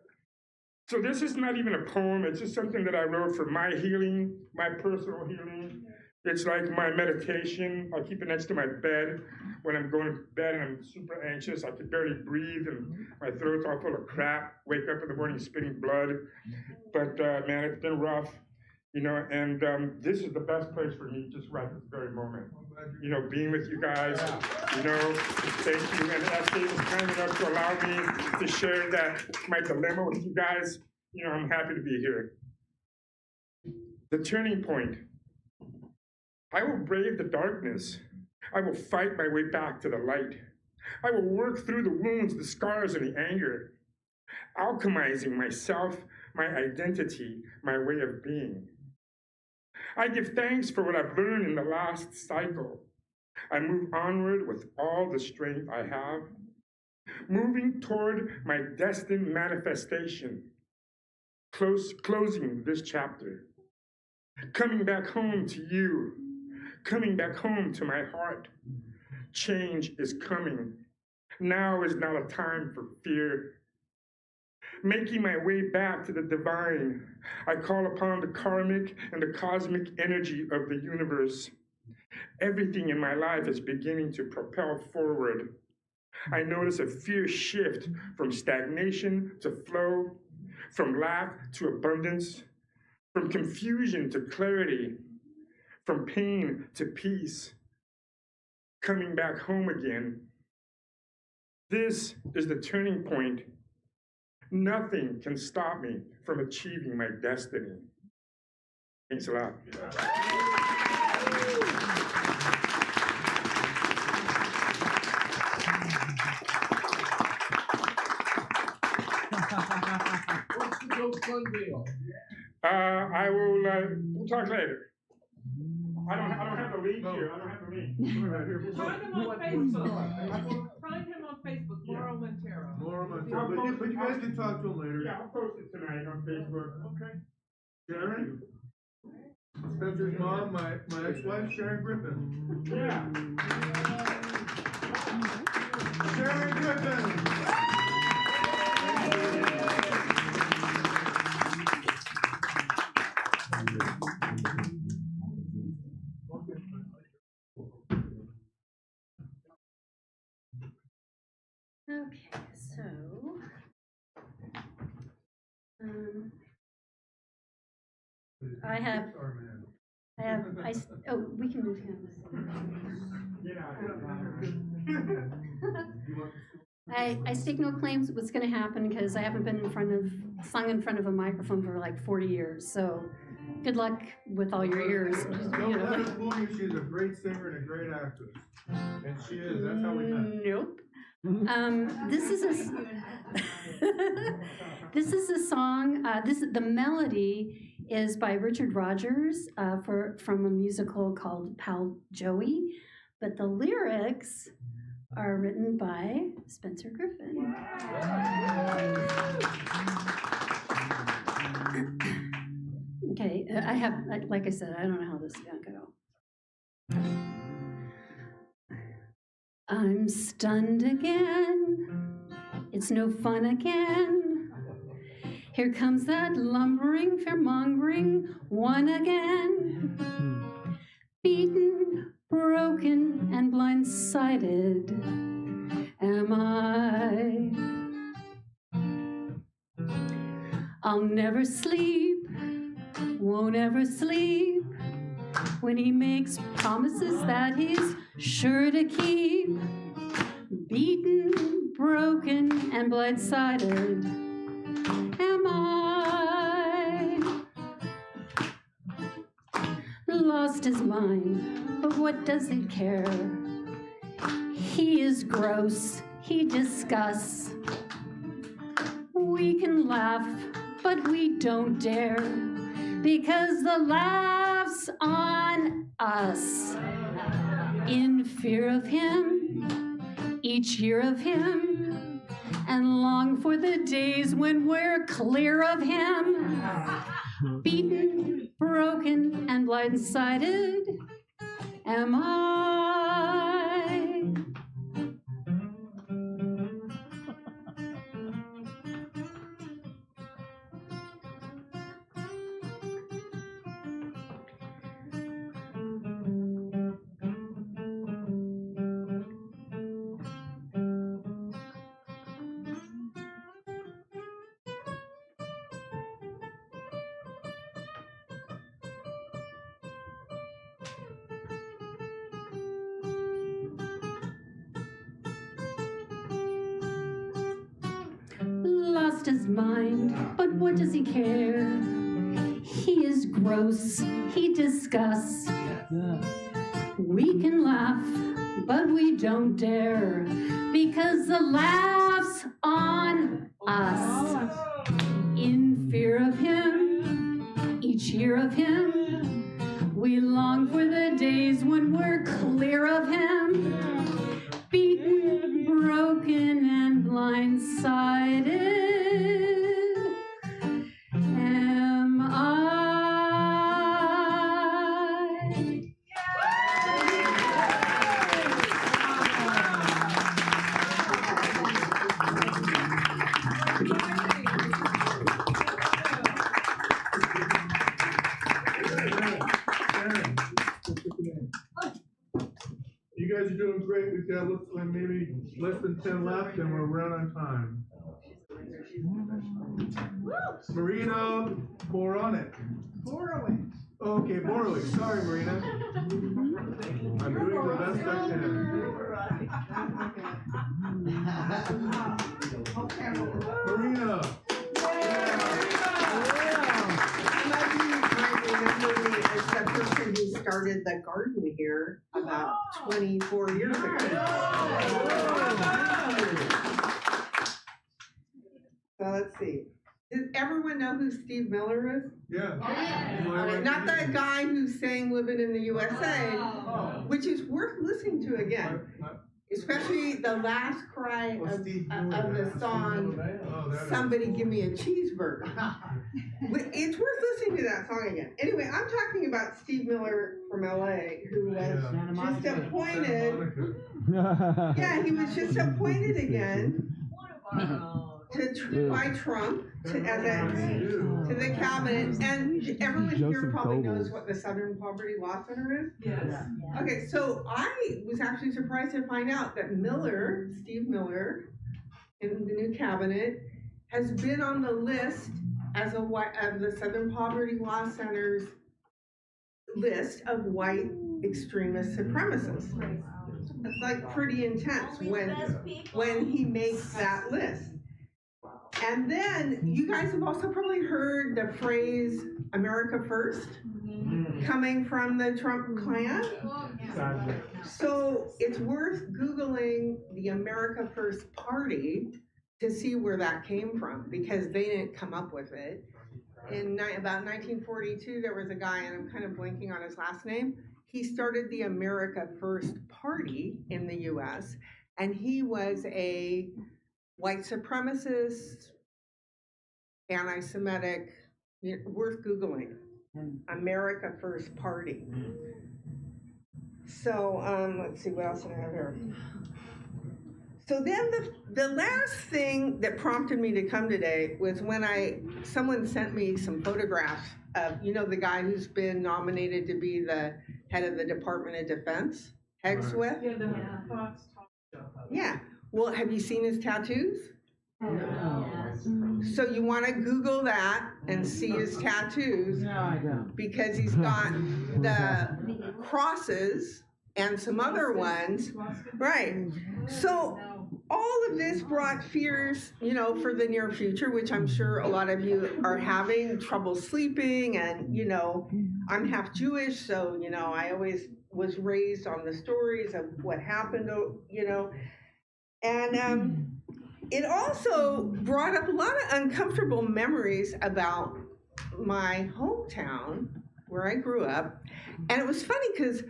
So this is not even a poem. It's just something that I wrote for my healing, my personal healing. It's like my meditation. I keep it next to my bed when I'm going to bed and I'm super anxious. I can barely breathe and my throat's all full of crap. Wake up in the morning spitting blood. But man, it's been rough. You know, and this is the best place for me just right this very moment. You know, being with you guys, you know, thank you. And S.A. was kind enough to allow me to share my dilemma with you guys. You know, I'm happy to be here. The turning point. I will brave the darkness. I will fight my way back to the light. I will work through the wounds, the scars, and the anger, alchemizing myself, my identity, my way of being. I give thanks for what I've learned in the last cycle. I move onward with all the strength I have, moving toward my destined manifestation, closing this chapter, coming back home to you, coming back home to my heart. Change is coming. Now is not a time for fear. Making my way back to the divine, I call upon the karmic and the cosmic energy of the universe. Everything in my life is beginning to propel forward. I notice a fierce shift from stagnation to flow, from lack to abundance, from confusion to clarity, from pain to peace, coming back home again. This is the turning point. Nothing can stop me from achieving my destiny. Thanks a lot. What's the GoFundMe deal? We'll talk later. I don't have the link here. I don't have the link. Find him on Facebook. Find him on Facebook, Mauro Montero. Mauro Montero. But you guys can talk to him later. Yeah, I'll post it tonight on Facebook. Okay. Sharon? Spencer's mom, my ex-wife, Sharon Griffin. Yeah. Sharon Griffin! Okay, so, we can move him. I stake no claims what's going to happen because I haven't been sung in front of a microphone for like 40 years. So good luck with all your ears. Don't let her fool you. She's a great singer and a great actress. And she is. That's how we met. Nope. This is a song. The melody is by Richard Rodgers from a musical called Pal Joey, but the lyrics are written by Spencer Griffin. Okay, like I said, I don't know how this is gonna go. I'm stunned again. It's no fun again. Here comes that lumbering, fear-mongering one again. Beaten, broken, and blindsided am I. I'll never sleep, won't ever sleep, when he makes promises that he's sure to keep. Beaten, broken, and blindsided am I. Lost his mind, but what does he care? He is gross, he disgusts. We can laugh, but we don't dare, because the laugh's on us. In fear of him, each year of him, and long for the days when we're clear of him. Beaten, broken, and blindsided am I. lost his mind, but what does he care? He is gross, he disgusts. We can laugh, but we don't dare, because the laugh's on us. In fear of him, each year of him, we long for the days when we're clear of him. Beaten, broken, and blindsided am I. You guys are doing great. We've got maybe less than 10 left, and we're right on time. Marina Boronic. Borowicz. Okay, Borowicz. Sorry, Marina. I'm doing the best I can. Marina. The person who started the garden here about 24 years ago. So let's see. Does everyone know who Steve Miller is? Yeah. Okay, not the guy who sang Living in the USA, which is worth listening to again. Especially the last cry of the song, Somebody Give Me a Cheeseburger. It's worth listening to that song again. Anyway, I'm talking about Steve Miller from LA, who was just appointed. Yeah, he was just appointed again by Trump to the cabinet. And everyone here probably knows what the Southern Poverty Law Center is. Yes. Okay, so I was actually surprised to find out that Steve Miller, in the new cabinet, has been on the list as of the Southern Poverty Law Center's list of white extremist supremacists. It's like pretty intense when he makes that list. And then you guys have also probably heard the phrase America First coming from the Trump clan. So it's worth Googling the America First Party to see where that came from, because they didn't come up with it. In about 1942, there was a guy, and I'm kind of blanking on his last name. He started the America First Party in the US, and he was a white supremacist, anti-Semitic, worth Googling. America First Party. So let's see, what else did I have here? So then the last thing that prompted me to come today was when someone sent me some photographs of, the guy who's been nominated to be the head of the Department of Defense, Hegseth. Yeah, the Fox talk show. Yeah. Well, have you seen his tattoos? No. So you want to Google that and see his tattoos. No, I don't. Because he's got the crosses and some other ones. Right. So all of this brought fears, for the near future, which I'm sure a lot of you are having trouble sleeping. And, I'm half Jewish, so, I always was raised on the stories of what happened, And it also brought up a lot of uncomfortable memories about my hometown where I grew up. And it was funny because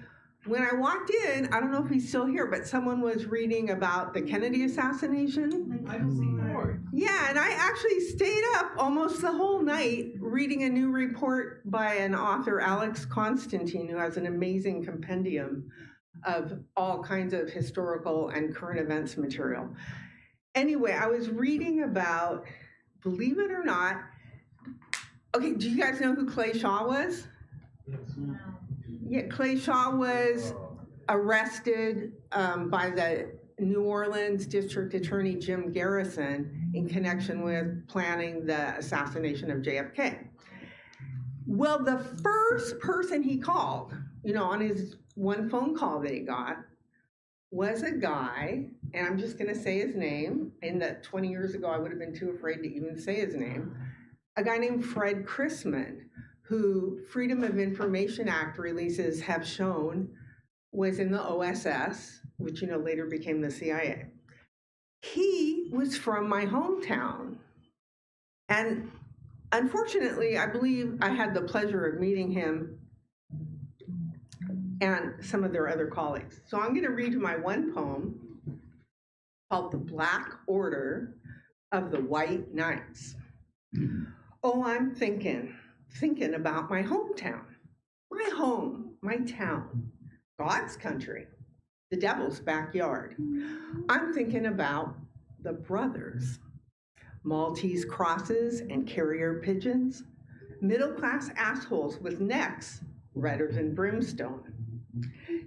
when I walked in, I don't know if he's still here, but someone was reading about the Kennedy assassination. I don't see more. Yeah, and I actually stayed up almost the whole night reading a new report by an author, Alex Constantine, who has an amazing compendium of all kinds of historical and current events material. Anyway, I was reading about, believe it or not, okay, do you guys know who Clay Shaw was? Yes. Yeah, Clay Shaw was arrested by the New Orleans District Attorney Jim Garrison in connection with planning the assassination of JFK. Well, the first person he called, on his one phone call that he got, was a guy and I'm just going to say his name. And that 20 years ago, I would have been too afraid to even say his name. A guy named Fred Chrisman, who Freedom of Information Act releases have shown was in the OSS, which later became the CIA. He was from my hometown. And unfortunately, I believe I had the pleasure of meeting him and some of their other colleagues. So I'm going to read you my one poem called The Black Order of the White Knights. Oh, I'm thinking about my hometown, my home, my town, God's country, the devil's backyard. I'm thinking about the brothers, Maltese crosses and carrier pigeons, middle-class assholes with necks redder than brimstone.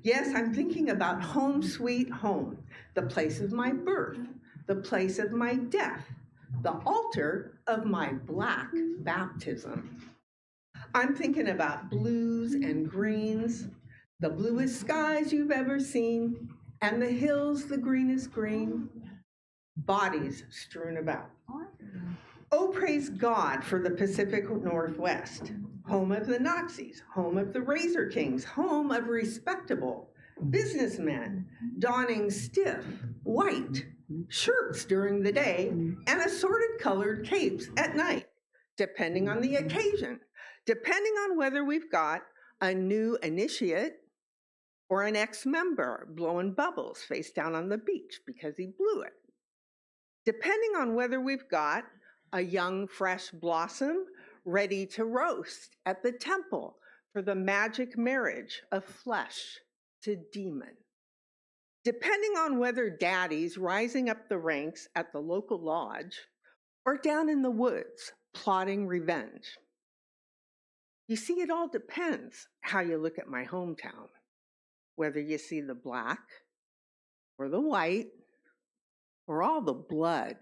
Yes, I'm thinking about home sweet home, the place of my birth, the place of my death, the altar of my black baptism. I'm thinking about blues and greens, the bluest skies you've ever seen, and the hills the greenest green, bodies strewn about. Oh, praise God for the Pacific Northwest, home of the Nazis, home of the Razor Kings, home of respectable businessmen donning stiff, white shirts during the day and assorted colored capes at night, depending on the occasion, depending on whether we've got a new initiate or an ex-member blowing bubbles face down on the beach because he blew it, depending on whether we've got a young, fresh blossom ready to roast at the temple for the magic marriage of flesh to demon. Depending on whether daddy's rising up the ranks at the local lodge or down in the woods plotting revenge. You see, it all depends how you look at my hometown, whether you see the black or the white or all the blood,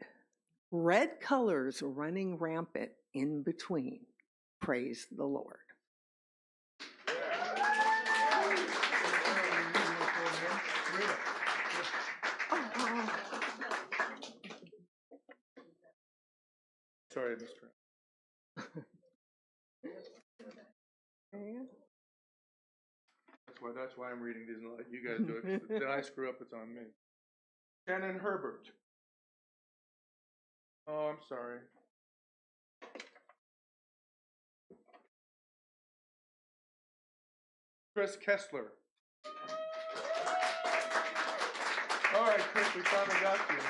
red colors running rampant in between. Praise the Lord. Sorry, Mr. That's why I'm reading these and let you guys do it. Did I screw up? It's on me. Shannon Herbert. Oh, I'm sorry. Chris Kessler. All right, Chris, we finally got you, man.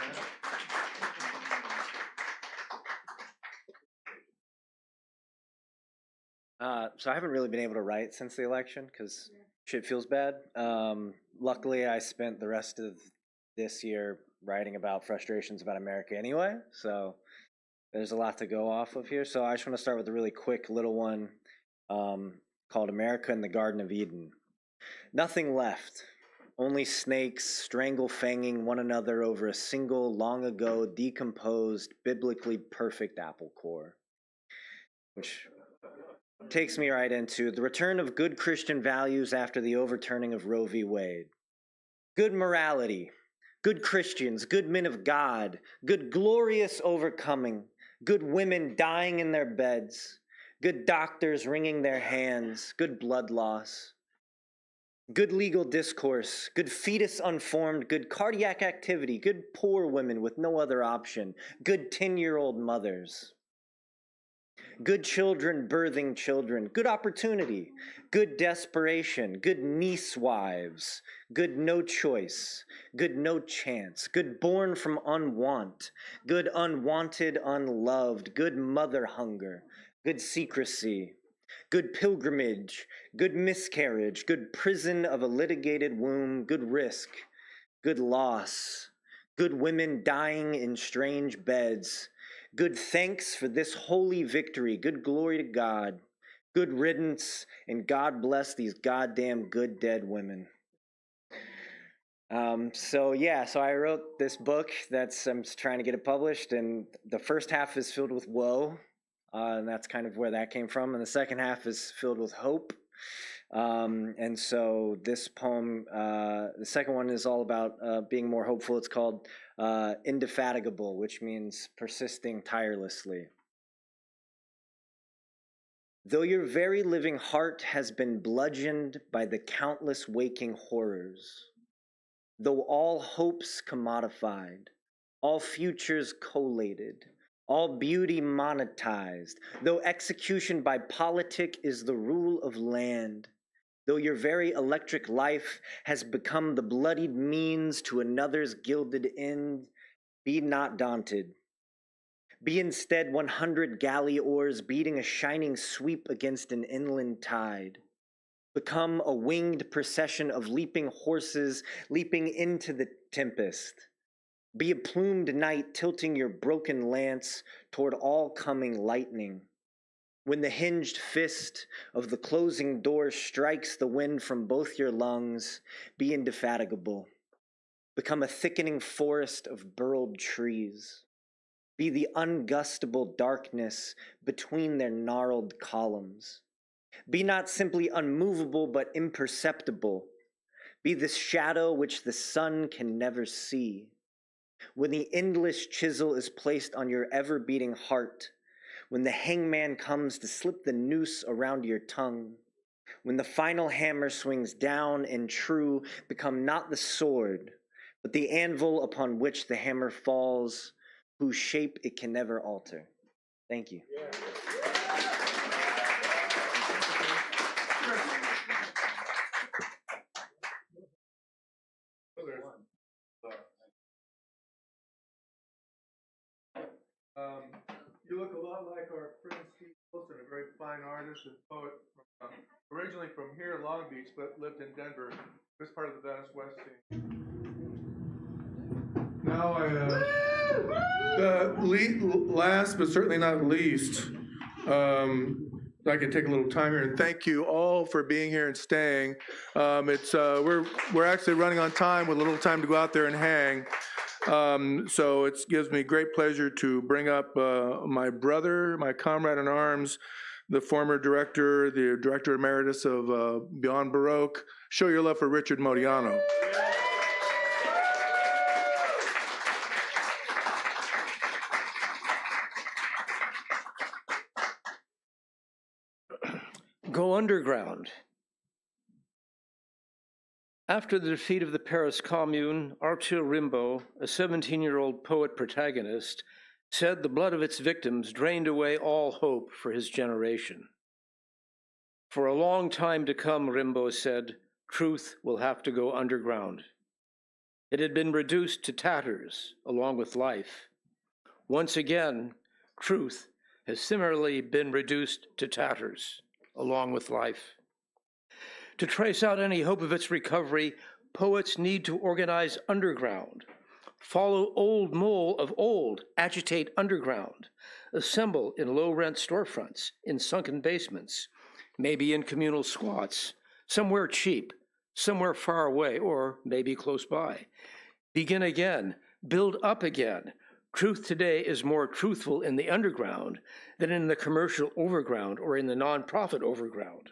So I haven't really been able to write since the election because shit feels bad. Luckily, I spent the rest of this year writing about frustrations about America anyway, so there's a lot to go off of here. So I just want to start with a really quick little one called America in the Garden of Eden. Nothing left. Only snakes strangle-fanging one another over a single, long-ago, decomposed, biblically perfect apple core. Which takes me right into the return of good Christian values after the overturning of Roe v. Wade. Good morality, good Christians, good men of God, good glorious overcoming, good women dying in their beds, good doctors wringing their hands, good blood loss, good legal discourse, good fetus unformed, good cardiac activity, good poor women with no other option, good 10-year-old mothers. Good children birthing children, good opportunity, good desperation, good niece wives, good no choice, good no chance, good born from unwant, good unwanted, unloved, good mother hunger, good secrecy, good pilgrimage, good miscarriage, good prison of a litigated womb, good risk, good loss, good women dying in strange beds, good thanks for this holy victory, good glory to God, good riddance, and God bless these goddamn good dead women. So I wrote this book I'm trying to get it published, and the first half is filled with woe, and that's kind of where that came from, and the second half is filled with hope. And so this poem, the second one is all about being more hopeful. It's called Indefatigable, which means persisting tirelessly. Though your very living heart has been bludgeoned by the countless waking horrors, though all hopes commodified, all futures collated, all beauty monetized, though execution by politic is the rule of land, though your very electric life has become the bloodied means to another's gilded end, be not daunted. Be instead 100 galley oars beating a shining sweep against an inland tide. Become a winged procession of leaping horses leaping into the tempest. Be a plumed knight tilting your broken lance toward all coming lightning. When the hinged fist of the closing door strikes the wind from both your lungs, be indefatigable. Become a thickening forest of burled trees. Be the ungustable darkness between their gnarled columns. Be not simply unmovable, but imperceptible. Be the shadow which the sun can never see. When the endless chisel is placed on your ever-beating heart, when the hangman comes to slip the noose around your tongue, when the final hammer swings down and true become not the sword, but the anvil upon which the hammer falls, whose shape it can never alter. Thank you. You look a lot like our friend Steve Wilson, a very fine artist and poet, originally from here, Long Beach, but lived in Denver, this part of the Venice West scene. Now last but certainly not least, I can take a little time here and thank you all for being here and staying. We're actually running on time with a little time to go out there and hang. So it gives me great pleasure to bring up my brother, my comrade in arms, the former director, the director emeritus of Beyond Baroque. Show your love for Richard Modiano. Go underground. After the defeat of the Paris Commune, Arthur Rimbaud, a 17-year-old poet protagonist, said the blood of its victims drained away all hope for his generation. For a long time to come, Rimbaud said, truth will have to go underground. It had been reduced to tatters along with life. Once again, truth has similarly been reduced to tatters along with life. To trace out any hope of its recovery, poets need to organize underground, follow old mole of old, agitate underground, assemble in low-rent storefronts, in sunken basements, maybe in communal squats, somewhere cheap, somewhere far away, or maybe close by. Begin again, build up again. Truth today is more truthful in the underground than in the commercial overground or in the nonprofit overground.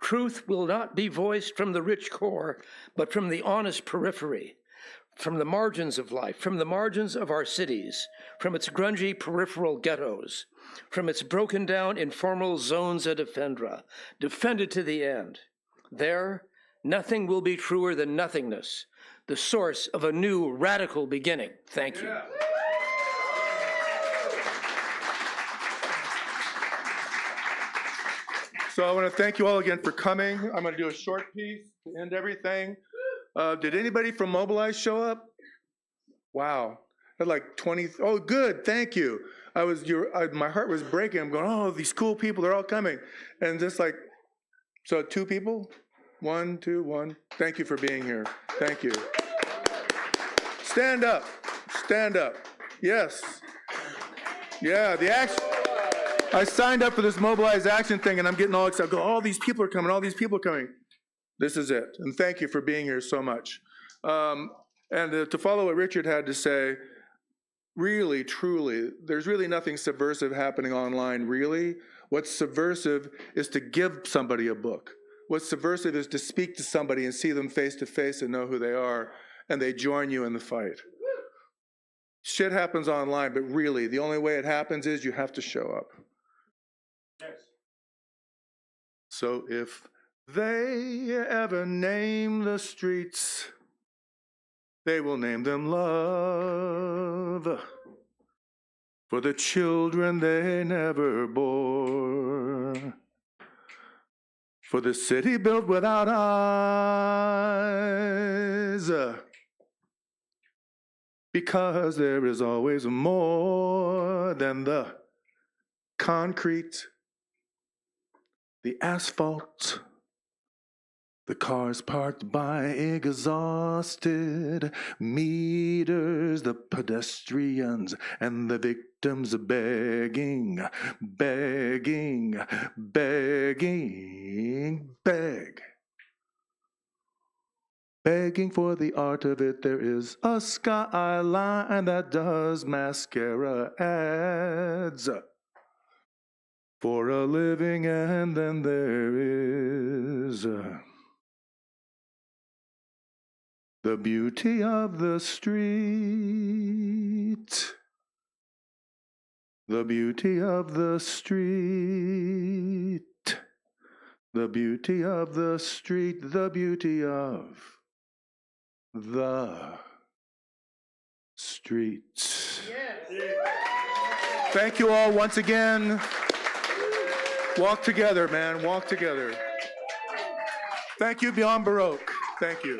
Truth will not be voiced from the rich core, but from the honest periphery, from the margins of life, from the margins of our cities, from its grungy peripheral ghettos, from its broken down informal zones et effendra, defended to the end. There, nothing will be truer than nothingness, the source of a new radical beginning. Thank you. So I want to thank you all again for coming. I'm going to do a short piece to end everything. Did anybody from Mobilize show up? Wow. Had like 20. Oh, good. Thank you. My heart was breaking. I'm going, oh, these cool people, they're all coming. And just like, so 2 people? 1, 2, 1. Thank you for being here. Thank you. Stand up. Stand up. Yes. Yeah, the action. I signed up for this Mobilize Action thing, and I'm getting all excited. I go, all these people are coming, all these people are coming. This is it. And thank you for being here so much. And to follow what Richard had to say, really, truly, there's really nothing subversive happening online, really. What's subversive is to give somebody a book. What's subversive is to speak to somebody and see them face to face and know who they are, and they join you in the fight. Shit happens online, but really, the only way it happens is you have to show up. Yes. So if they ever name the streets, they will name them love. For the children they never bore. For the city built without eyes. Because there is always more than the concrete, the asphalt, the cars parked by exhausted meters, the pedestrians and the victims begging, begging, begging, beg. Begging for the art of it, there is a skyline that does mascara ads for a living, and then there is the beauty of the street, the beauty of the street, the beauty of the street, the beauty of the streets. Thank you all once again. Walk together, man, walk together. Thank you, Beyond Baroque. Thank you.